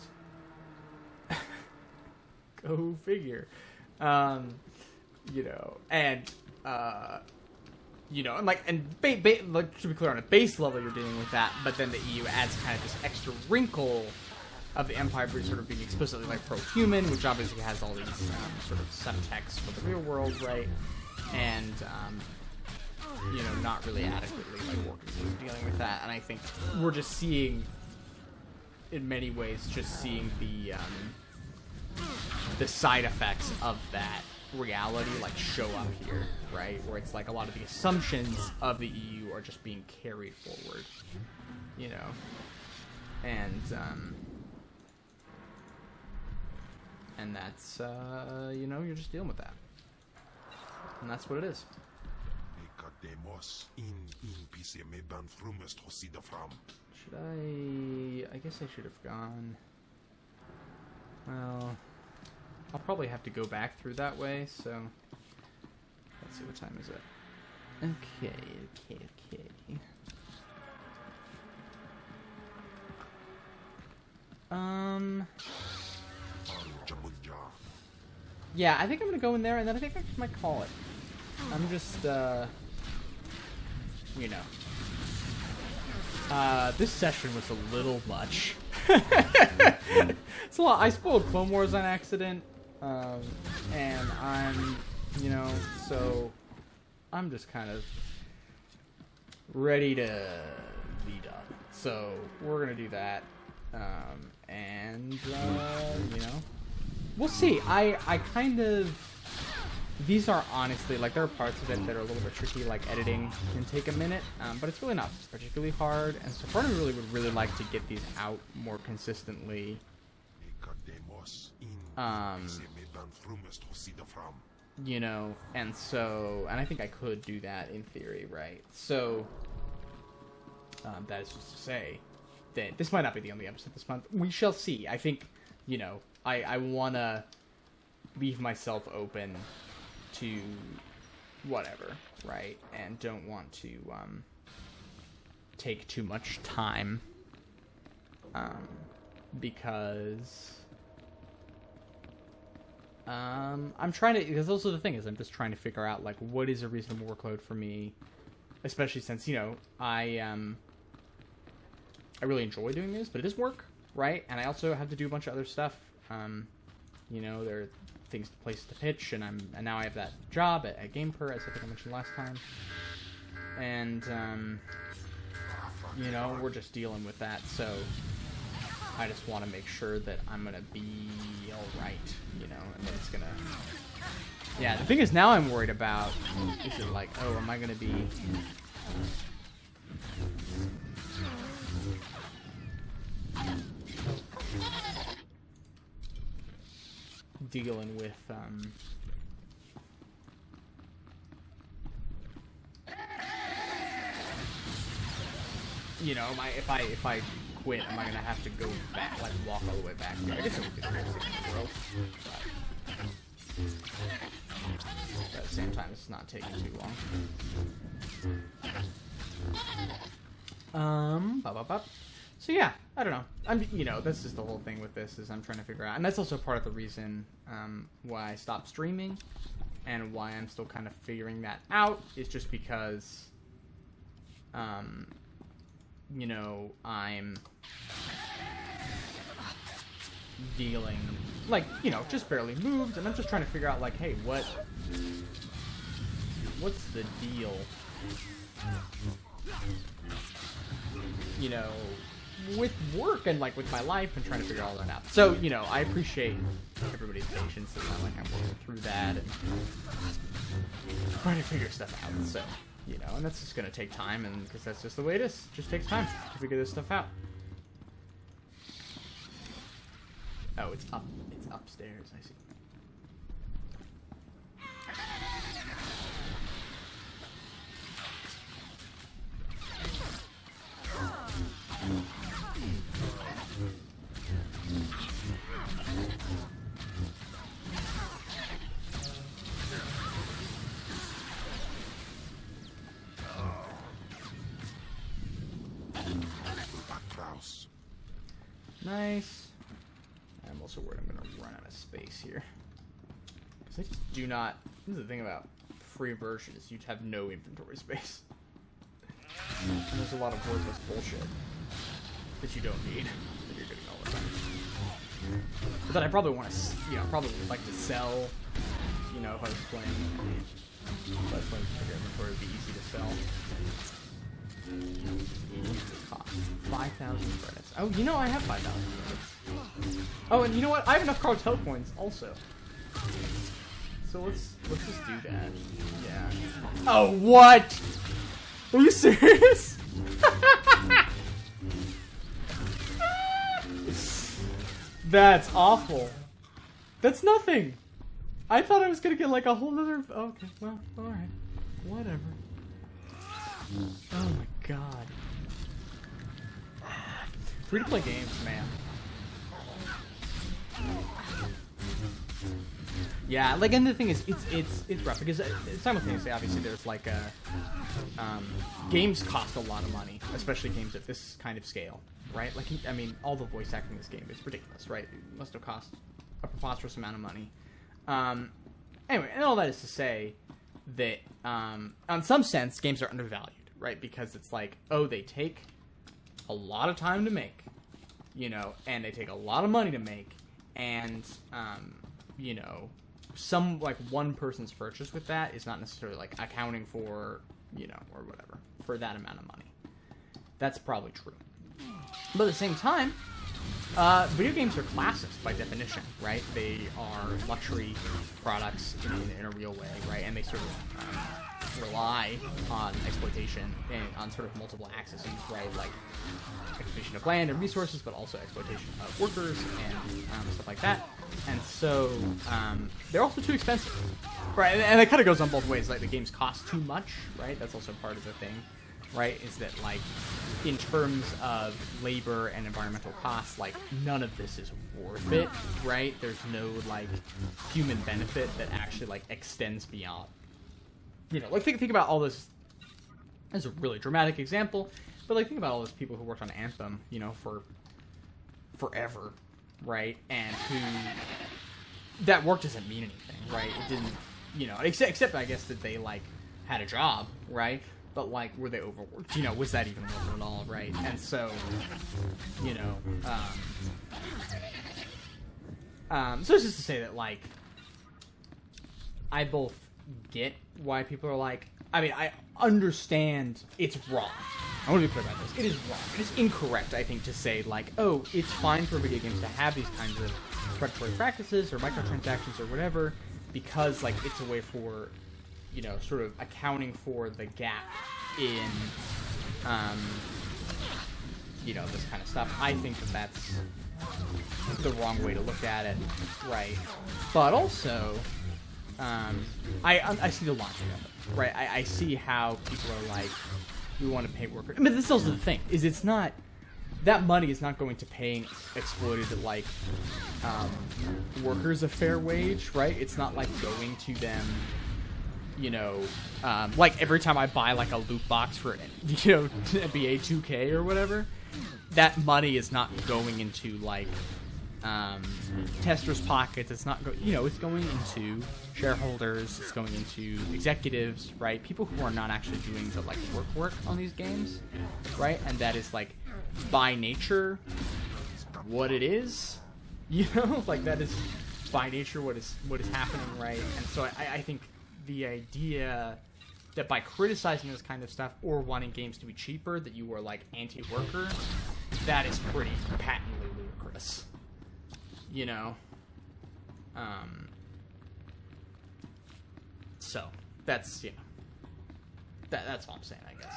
Speaker 1: Go figure. You know, and, you know, and like, and like, to be clear, on a base level you're dealing with that, but then the EU adds kind of this extra wrinkle of the Empire sort of being explicitly, like, pro-human, which obviously has all these sort of subtext for the real world, right? And, you know, not really adequately, like, working through dealing with that. And I think we're just seeing, in many ways, just seeing the side effects of that reality, like, show up here, right? Where it's like a lot of the assumptions of the EU are just being carried forward, you know? And that's, you know, you're just dealing with that. And that's what it is. Should I guess I should have gone... Well... I'll probably have to go back through that way, so... Let's see, what time is it? Okay. Yeah, I think I'm gonna go in there, and then I think I just might call it. I'm just, you know. This session was a little much. It's a lot. I spoiled Clone Wars on accident, and I'm, you know, so I'm just kind of ready to be done. So we're gonna do that, and you know, we'll see. I kind of, these are honestly, like, there are parts of it that are a little bit tricky, like editing can take a minute, but it's really not particularly hard, and so part of me would really like to get these out more consistently. You know, and so, and I think I could do that in theory, right? So, that is just to say that this might not be the only episode this month. We shall see. I think, you know, I want to leave myself open to whatever, right? And don't want to take too much time, because I'm trying to, because also the thing is, I'm just trying to figure out, like, what is a reasonable workload for me, especially since, you know, I really enjoy doing this, but it is work, right? And I also have to do a bunch of other stuff. You know, there are things, places to pitch, and now I have that job at GamePer, as I think I mentioned last time. And you know, we're just dealing with that, so I just want to make sure that I'm gonna be alright, you know, and that it's gonna... Yeah, the thing is, now I'm worried about, is it like, oh, am I gonna be dealing with you know, if I quit, am I gonna have to go back, like walk all the way back? I guess it would be the growth, but at the same time, it's not taking too long. So yeah, I don't know. You know, this is the whole thing with this, is I'm trying to figure out, and that's also part of the reason why I stopped streaming, and why I'm still kind of figuring that out, is just because, you know, I'm dealing, like, you know, just barely moved, and I'm just trying to figure out, like, hey, what's the deal? You know, with work and, like, with my life, and trying to figure all that out. So, you know, I appreciate everybody's patience, and like I'm working through that and trying to figure stuff out. So, you know, and that's just gonna take time, and because that's just the way it is. It just takes time to figure this stuff out. Oh, it's upstairs, I see. Nice. I'm also worried I'm going to run out of space here. Because I just do not... This is the thing about free versions. You'd have no inventory space. And there's a lot of worthless bullshit that you don't need, that you're getting all the time. But then I probably want to... You know, probably would like to sell... You know, if I was playing... If I was playing bigger inventory, it would be easy to sell. 5,000 credits. Oh, you know I have 5,000 credits. Oh, and you know what? I have enough cartel coins also. So let's just do that. Yeah. Oh, what? Are you serious? That's awful. That's nothing. I thought I was gonna get like a whole nother. Okay, well, all right, whatever. Oh my god. Free-to-play games, man. Yeah, like, and the thing is, it's rough because simultaneously, obviously, there's like a games cost a lot of money, especially games at this kind of scale, right? Like, I mean, all the voice acting in this game is ridiculous, right? It must have cost a preposterous amount of money. Anyway, and all that is to say that, on some sense, games are undervalued, right? Because it's like, oh, they take a lot of time to make, you know, and they take a lot of money to make, and, you know, some, like, one person's purchase with that is not necessarily, like, accounting for, you know, or whatever, for that amount of money. That's probably true. But at the same time, video games are classist by definition, right? They are luxury products in a real way, right? And they sort of rely on exploitation and on sort of multiple axes, right? Like exploitation of land and resources, but also exploitation of workers and stuff like that. And so they're also too expensive, right? And it kind of goes on both ways. Like the games cost too much, right? That's also part of the thing, right? Is that like in terms of labor and environmental costs, like none of this is worth it, right? There's no like human benefit that actually like extends beyond, you know, like think about all this. As a really dramatic example, but like think about all those people who worked on Anthem, you know, for forever, right? And who that work doesn't mean anything, right? It didn't, you know, except I guess that they like had a job, right? But like, were they overworked? You know, was that even worth it at all, right? And so, you know, so it's just to say that like, I both get why people are like. I mean, I understand it's wrong. I want to be clear about this. It is wrong. It is incorrect, I think, to say, like, oh, it's fine for video games to have these kinds of predatory practices or microtransactions or whatever, because, like, it's a way for, you know, sort of accounting for the gap in you know, this kind of stuff. I think that that's the wrong way to look at it, right? But also, I see the logic of it, right? I see how people are like, we want to pay workers. I mean, this is also the thing, is it's not, that money is not going to paying exploited, like, workers a fair wage, right? It's not like going to them, you know, like every time I buy like a loot box for, you know, NBA 2K or whatever, that money is not going into like testers' pockets. It's not you know, it's going into shareholders, it's going into executives, right? People who are not actually doing the like work on these games, right? And that is like by nature what it is, you know, like that is by nature what is happening, right? And so I think the idea that by criticizing this kind of stuff or wanting games to be cheaper, that you are like anti-worker, that is pretty patently ludicrous, you know. So that's, you know, that's all I'm saying, I guess.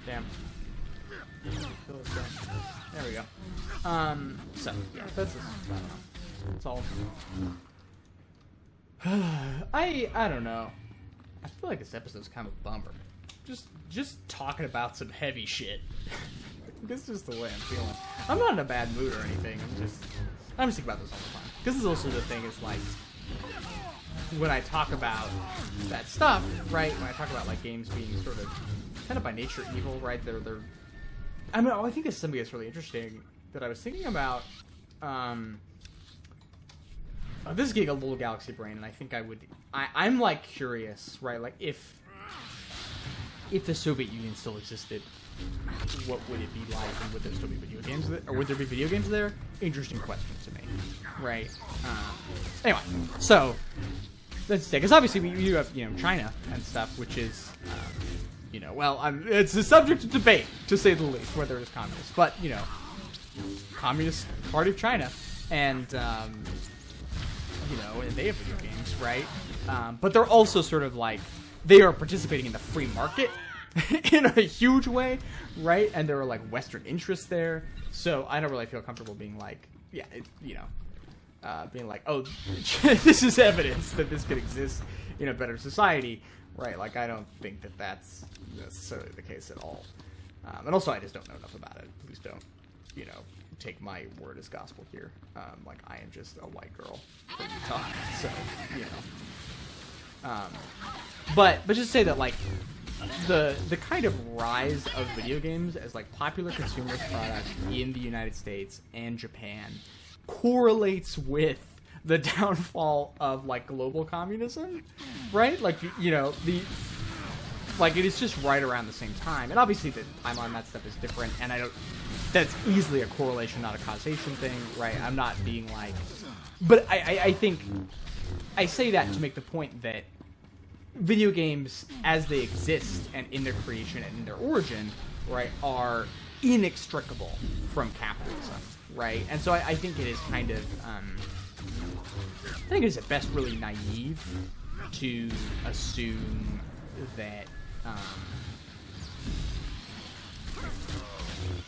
Speaker 1: Damn. There we go. So, yeah, that's just, I don't know. It's all... I don't know. I feel like this episode's kind of a bummer. Just talking about some heavy shit. This is just the way I'm feeling. I'm not in a bad mood or anything. I'm just thinking about this all the time. This is also the thing, is like, when I talk about that stuff, right? When I talk about like games being sort of kind of by nature evil, right? They're I mean, I think this is something that's really interesting that I was thinking about. This is getting a little galaxy brain, and I think I'm like curious, right? Like if the Soviet Union still existed, what would it be like, and would there still be video games there, or would there be video games there? Interesting question to me, right? Anyway, so let's say, because obviously we do have, you know, China and stuff, which is, you know, well, it's a subject of debate, to say the least, whether it's communist, but, you know, Communist Party of China, and you know, and they have video games, right? But they're also sort of like, they are participating in the free market in a huge way, right? And there are like Western interests there, so I don't really feel comfortable being like, yeah, you know, being like, oh, this is evidence that this could exist in a better society, right? Like, I don't think that that's necessarily the case at all. And also, I just don't know enough about it. Please don't, you know, take my word as gospel here. Like, I am just a white girl from Utah, so, you know. But just say that, like, the kind of rise of video games as, like, popular consumer products in the United States and Japan correlates with the downfall of, like, global communism, right? Like, you know, like, it is just right around the same time. And obviously the timeline on that stuff is different, and that's easily a correlation, not a causation thing, right? I'm not being like... But I think... I say that to make the point that video games, as they exist, and in their creation and in their origin, right, are inextricable from capitalism, right? And so I think it is kind of... I think it is at best really naive to assume that...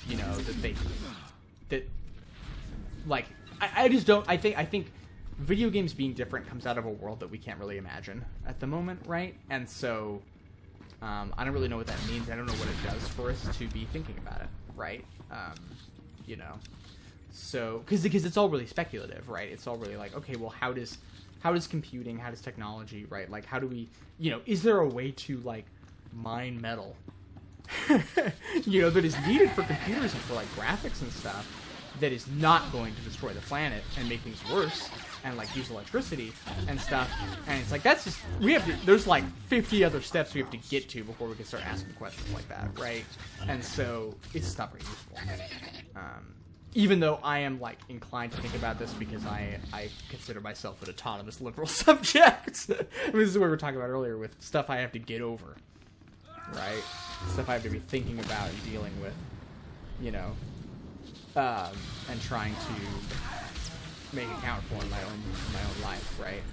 Speaker 1: you know, that like, I just don't, I think video games being different comes out of a world that we can't really imagine at the moment, right? And so, I don't really know what that means. I don't know what it does for us to be thinking about it, right? You know, so, because it's all really speculative, right? It's all really like, okay, well, how does computing, how does technology, right? Like, how do we, you know, is there a way to, like, mine metal, you know, that is needed for computers and for, like, graphics and stuff, that is not going to destroy the planet and make things worse and, like, use electricity and stuff. And it's like, that's just, there's like 50 other steps we have to get to before we can start asking questions like that, right? And so it's not very useful. even though I am, like, inclined to think about this because I consider myself an autonomous liberal subject. I mean, this is what we were talking about earlier with stuff I have to get over, right? Stuff I have to be thinking about and dealing with, you know, and trying to make account for in my own life, right?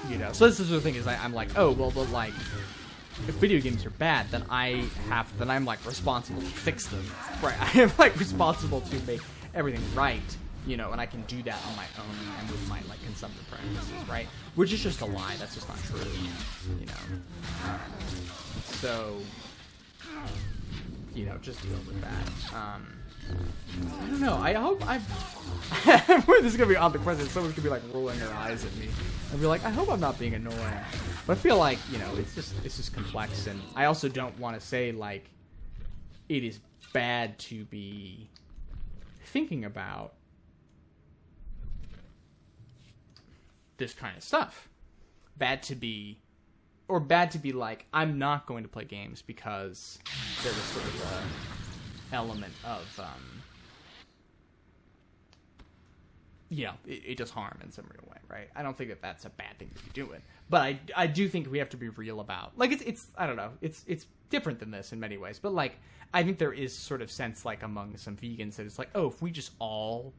Speaker 1: You know, so this is the thing is I'm like, oh, well, but, like, if video games are bad, then I'm, like, responsible to fix them, right? I am, like, responsible to make everything right, you know, and I can do that on my own and with my, like, consumptive practices, right? Which is just a lie. That's just not true, you know? So, you know, just deal with that. I don't know. I hope I'm this is gonna be on the question. Someone's gonna be like rolling their eyes at me and be like, I hope I'm not being annoying. But I feel like, you know, it's just complex, and I also don't want to say like it is bad to be thinking about this kind of stuff. Bad to be like, I'm not going to play games because there was sort of a element of, you know, it does harm in some real way, right? I don't think that that's a bad thing to be doing, but I do think we have to be real about, like, it's I don't know, it's different than this in many ways, but, like, I think there is sort of sense, like, among some vegans that it's like, oh, if we just all,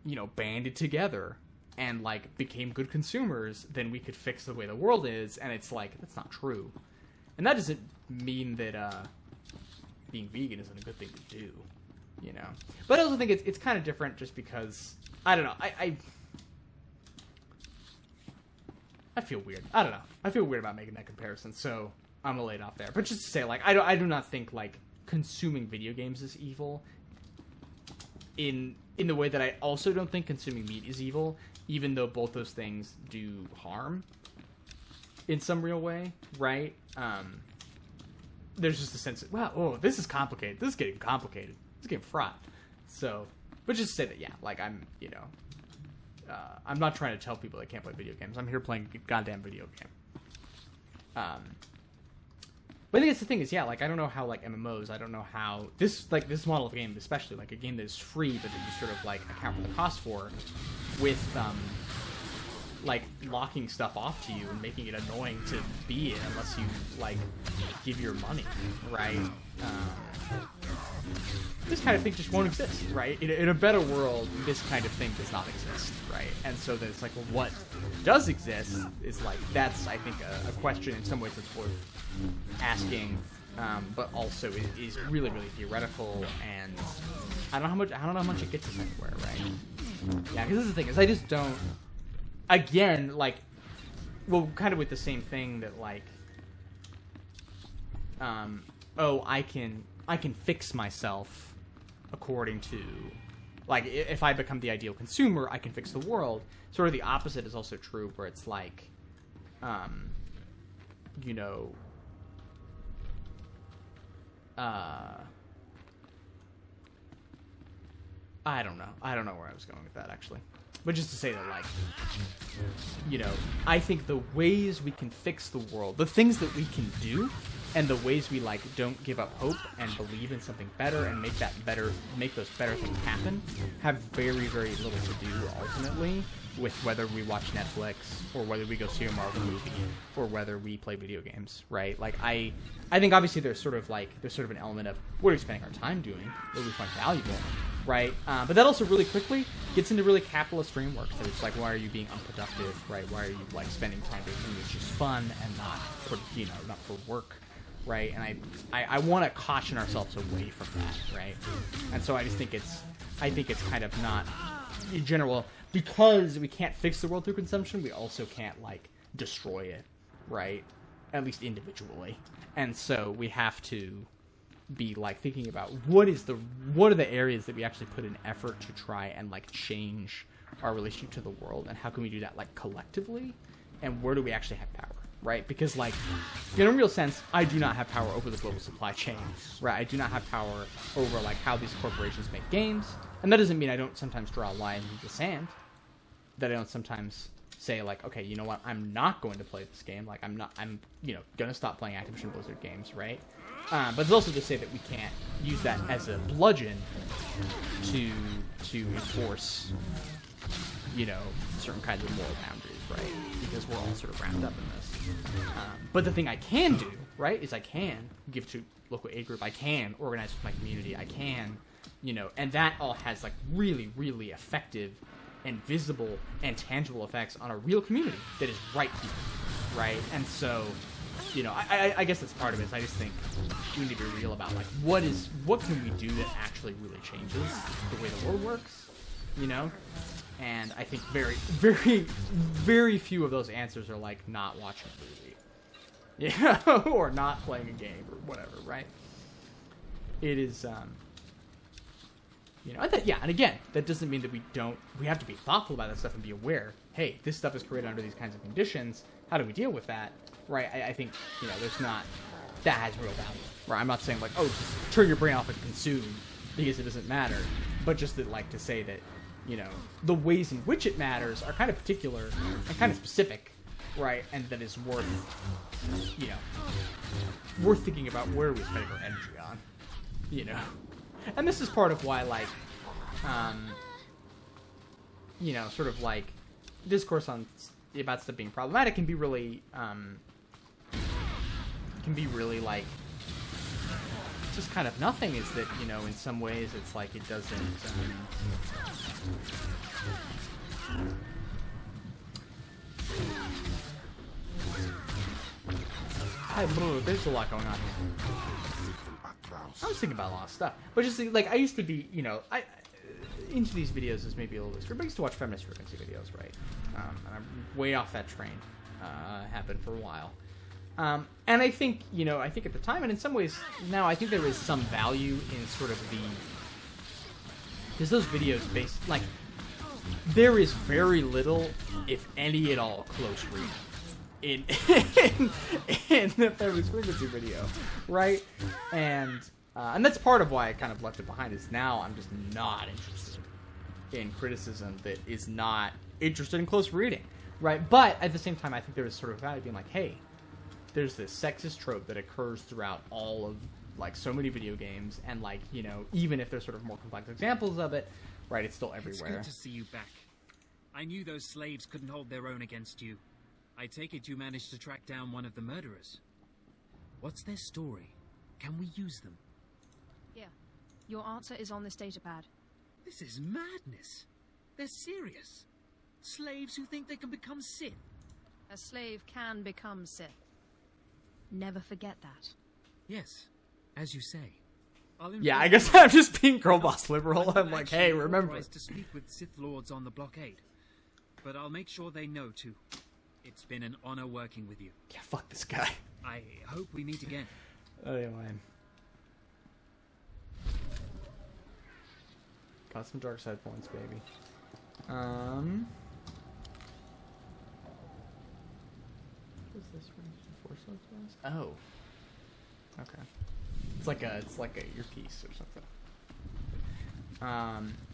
Speaker 1: you know, banded together and, like, became good consumers, then we could fix the way the world is, and it's like, that's not true. And that doesn't mean that, being vegan isn't a good thing to do, you know. But I also think it's kind of different just because, I don't know, I feel weird. I don't know. I feel weird about making that comparison, so I'm gonna lay it off there. But just to say, like, I do not think, like, consuming video games is evil in the way that I also don't think consuming meat is evil, even though both those things do harm in some real way, right? There's just a sense of, wow, oh, this is complicated. This is getting complicated. This is getting fraught. So, but just to say that, yeah, like, I'm, you know, I'm not trying to tell people they can't play video games. I'm here playing a goddamn video game. But I think that's the thing is, yeah, like, I don't know how, like, MMOs, I don't know how, this model of game, especially, like, a game that is free, but that you sort of, like, account for the cost for, with, like, locking stuff off to you and making it annoying to be in unless you, like, give your money, right? This kind of thing just won't exist, right? In a better world, this kind of thing does not exist, right? And so then it's like, well, what does exist is, like, that's, I think, a question in some ways that's worth asking, but also is really, really theoretical, and I don't know how much it gets us anywhere, right? Yeah, because this is the thing, is I just don't, again, like, well, kind of with the same thing that, like, oh, I can fix myself according to, like, if I become the ideal consumer, I can fix the world. Sort of the opposite is also true, where it's like, you know, I don't know where I was going with that, actually. But just to say that, like, you know, I think the ways we can fix the world, the things that we can do, and the ways we, like, don't give up hope and believe in something better and make those better things happen, have very, very little to do, ultimately, with whether we watch Netflix, or whether we go see a Marvel movie, or whether we play video games, right? Like, I think, obviously, there's sort of an element of, what are we spending our time doing? What do we find valuable? Right, but that also really quickly gets into really capitalist frameworks. So it's like, why are you being unproductive, right? Why are you, like, spending time doing something that's just fun and not for, you know, not for work, right? And I want to caution ourselves away from that, right? And so I just think it's kind of not, in general, because we can't fix the world through consumption, we also can't, like, destroy it, right? At least individually. And so we have to be, like, thinking about what are the areas that we actually put in effort to try and, like, change our relationship to the world, and how can we do that, like, collectively, and where do we actually have power, right? Because, like, in a real sense, I do not have power over the global supply chain, right? I do not have power over, like, how these corporations make games, and that doesn't mean I don't sometimes draw a line in the sand, that I don't sometimes say, like, okay, you know what, I'm not going to play this game. Like, I'm gonna stop playing Activision Blizzard games, right? But it's also to say that we can't use that as a bludgeon to enforce, certain kinds of moral boundaries, right? Because we're all sort of wrapped up in this. But the thing I can do, right, is I can give to local aid group. I can organize with my community. I can, and that all has, like, really, really effective and visible and tangible effects on a real community that is right here, right? And so, I guess that's part of it. I just think we need to be real about, like, what can we do that actually really changes the way the world works, And I think very, very, very few of those answers are, like, not watching a movie, or not playing a game or whatever, right? It is, and again, that doesn't mean that we have to be thoughtful about that stuff and be aware, hey, this stuff is created under these kinds of conditions, how do we deal with that, right? I think, that has real value, right? I'm not saying, like, oh, just turn your brain off and consume because it doesn't matter, but just that, like, to say that, the ways in which it matters are kind of particular and kind of specific, right? And that is worth, worth thinking about where we spend our energy on, And this is part of why, like, sort of, like, discourse about stuff being problematic can be really, like, just kind of nothing, is that, in some ways it's like it doesn't, there's a lot going on here. I was thinking about a lot of stuff, but just, like, I used to be, into these videos is maybe a little extreme, but I used to watch feminist frequency videos, right? And I'm way off that train. Happened for a while. And I think, I think at the time, and in some ways now, I think there is some value in sort of because those videos based, like, there is very little, if any at all, close reading in the feminist frequency video, right? And that's part of why I kind of left it behind, is now I'm just not interested in criticism that is not interested in close reading, right? But at the same time, I think there is sort of value being like, hey, there's this sexist trope that occurs throughout all of, like, so many video games, and, like, even if there's sort of more complex examples of it, right, it's still everywhere.
Speaker 9: It's good to see you back. I knew those slaves couldn't hold their own against you. I take it you managed to track down one of the murderers. What's their story? Can we use them?
Speaker 3: Yeah. Your answer is on this datapad.
Speaker 9: This is madness. They're serious. Slaves who think they can become Sith.
Speaker 3: A slave can become Sith. Never forget that.
Speaker 9: Yes, as you say.
Speaker 1: Yeah, I guess I'm just being girl boss liberal. I'm like, hey, remember
Speaker 9: to speak with Sith Lords on the blockade, but I'll make sure they know too. It's been an honor working with you.
Speaker 1: Yeah, fuck this guy.
Speaker 9: I hope we meet again.
Speaker 1: Oh yeah, man. Got some dark side points, baby. What is this? Oh. Okay. It's like a earpiece or something.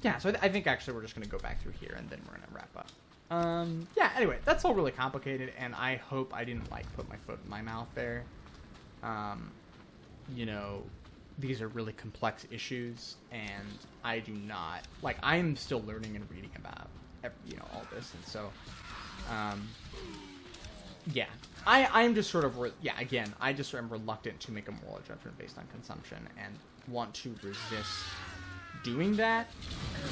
Speaker 1: Yeah, so I think actually we're just going to go back through here and then we're going to wrap up. Yeah, anyway, that's all really complicated, and I hope I didn't, like, put my foot in my mouth there. These are really complex issues, and I do not, like, I'm still learning and reading about, all this, and so, yeah. I'm just sort of, again, I just am reluctant to make a moral judgment based on consumption and want to resist doing that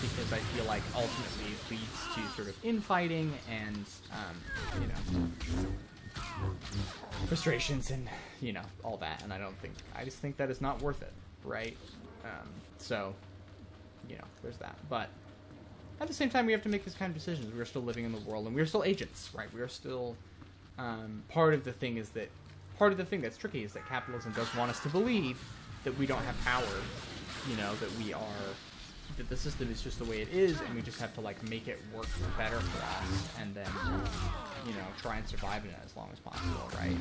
Speaker 1: because I feel like ultimately it leads to sort of infighting and, frustrations and, all that. And I just think that is not worth it, right? So, there's that. But at the same time, we have to make these kind of decisions. We are still living in the world and we are still agents, right? We are still... part of the thing that's tricky is that capitalism does want us to believe that we don't have power, that the system is just the way it is, and we just have to, like, make it work better for us, and then, try and survive in it as long as possible, right?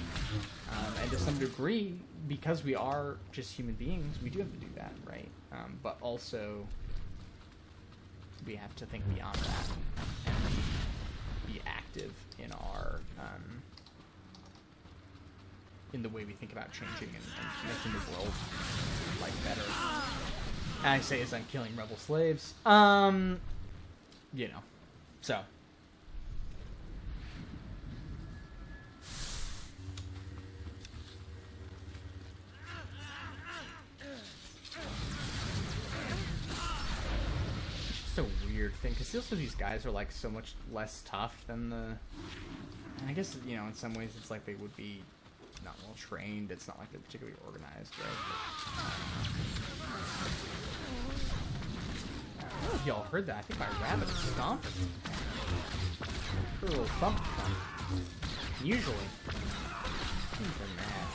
Speaker 1: And to some degree, because we are just human beings, we do have to do that, right? But also, we have to think beyond that and be active. perspective in our in the way we think about changing and making the world like better. And I say as I'm killing rebel slaves, you know, so. A weird thing because also these guys are like so much less tough than the. I guess, you know, in some ways it's like they would be not well trained. It's not like they're particularly organized, right? But, I don't know if y'all heard that. I think my rabbit is stomping. A little thump thump. Usually, things are mad.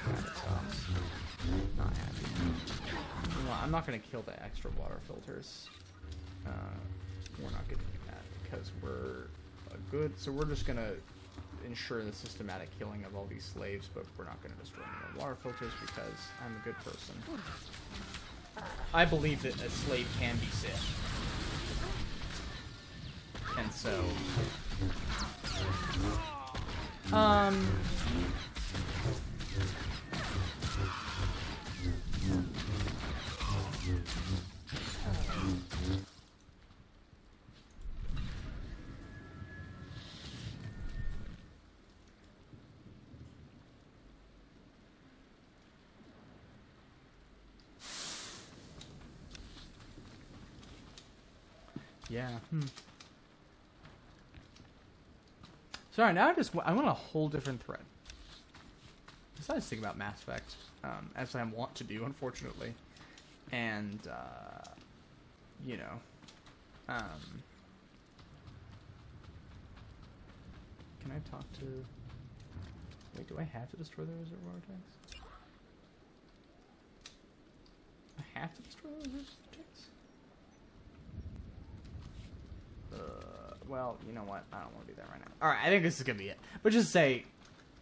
Speaker 1: Rabbit stomps. Not happy. You know, I'm not going to kill the extra water filters. We're not going to do that because we're good. So we're just going to ensure the systematic killing of all these slaves, but we're not going to destroy any more water filters because I'm a good person. I believe that a slave can be Sith. And so... yeah. Sorry, now I want a whole different thread. Besides thinking about Mass Effect, as I want to do, unfortunately, and you know, can I talk to? Wait, do I have to destroy the reservoir tanks? I have to destroy the reservoir tanks? Well, you know what? I don't want to do that right now. Alright, I think this is going to be it. But just say,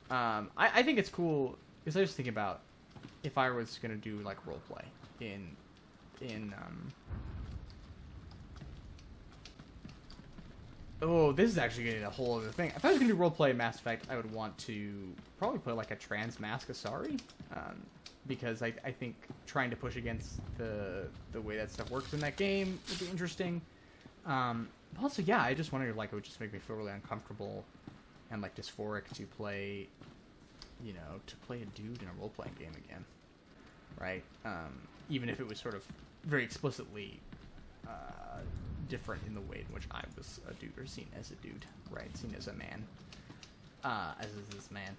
Speaker 1: I think it's cool, because I was thinking about if I was going to do, like, roleplay oh, this is actually getting a whole other thing. If I was going to do roleplay in Mass Effect, I would want to probably play, like, a trans mask Asari, because I think trying to push against the way that stuff works in that game would be interesting. Also, yeah, I just wondered, like, it would just make me feel really uncomfortable and, like, dysphoric to play, you know, to play a dude in a role-playing game again, right? Even if it was sort of very explicitly different in the way in which I was a dude, or seen as a dude, right? Seen as a man, as is this man,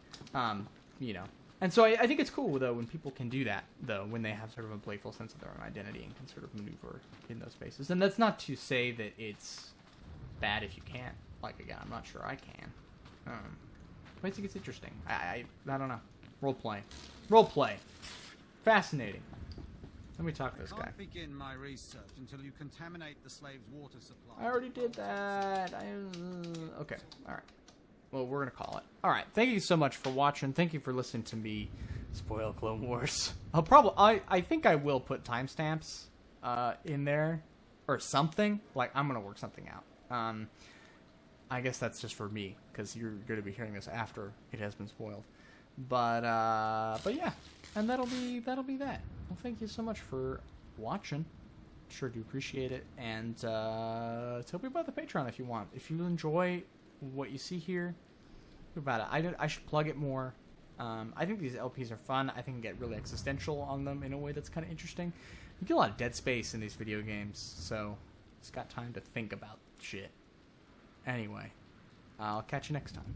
Speaker 1: you know. And so I think it's cool, though, when people can do that, though, when they have sort of a playful sense of their own identity and can sort of maneuver in those spaces. And that's not to say that it's bad if you can't. Like, again, I'm not sure I can. But I think it's interesting. I don't know. Role-play. Fascinating. Let me talk to this guy.
Speaker 7: I can't begin my research until you contaminate the slave's water supply.
Speaker 1: I already did that. Okay, alright. Well, we're gonna call it. Alright, thank you so much for watching. Thank you for listening to me spoil Clone Wars. I think I will put timestamps in there. Or something. Like, I'm gonna work something out. I guess that's just for me, because you're gonna be hearing this after it has been spoiled. But yeah. And that'll be that. Well, thank you so much for watching. Sure do appreciate it. And tell me about the Patreon if you want. If you enjoy what you see here, about it. I should plug it more. I think these LPs are fun. I think you get really existential on them in a way that's kind of interesting. You get a lot of dead space in these video games, so it's got time to think about shit. Anyway, I'll catch you next time.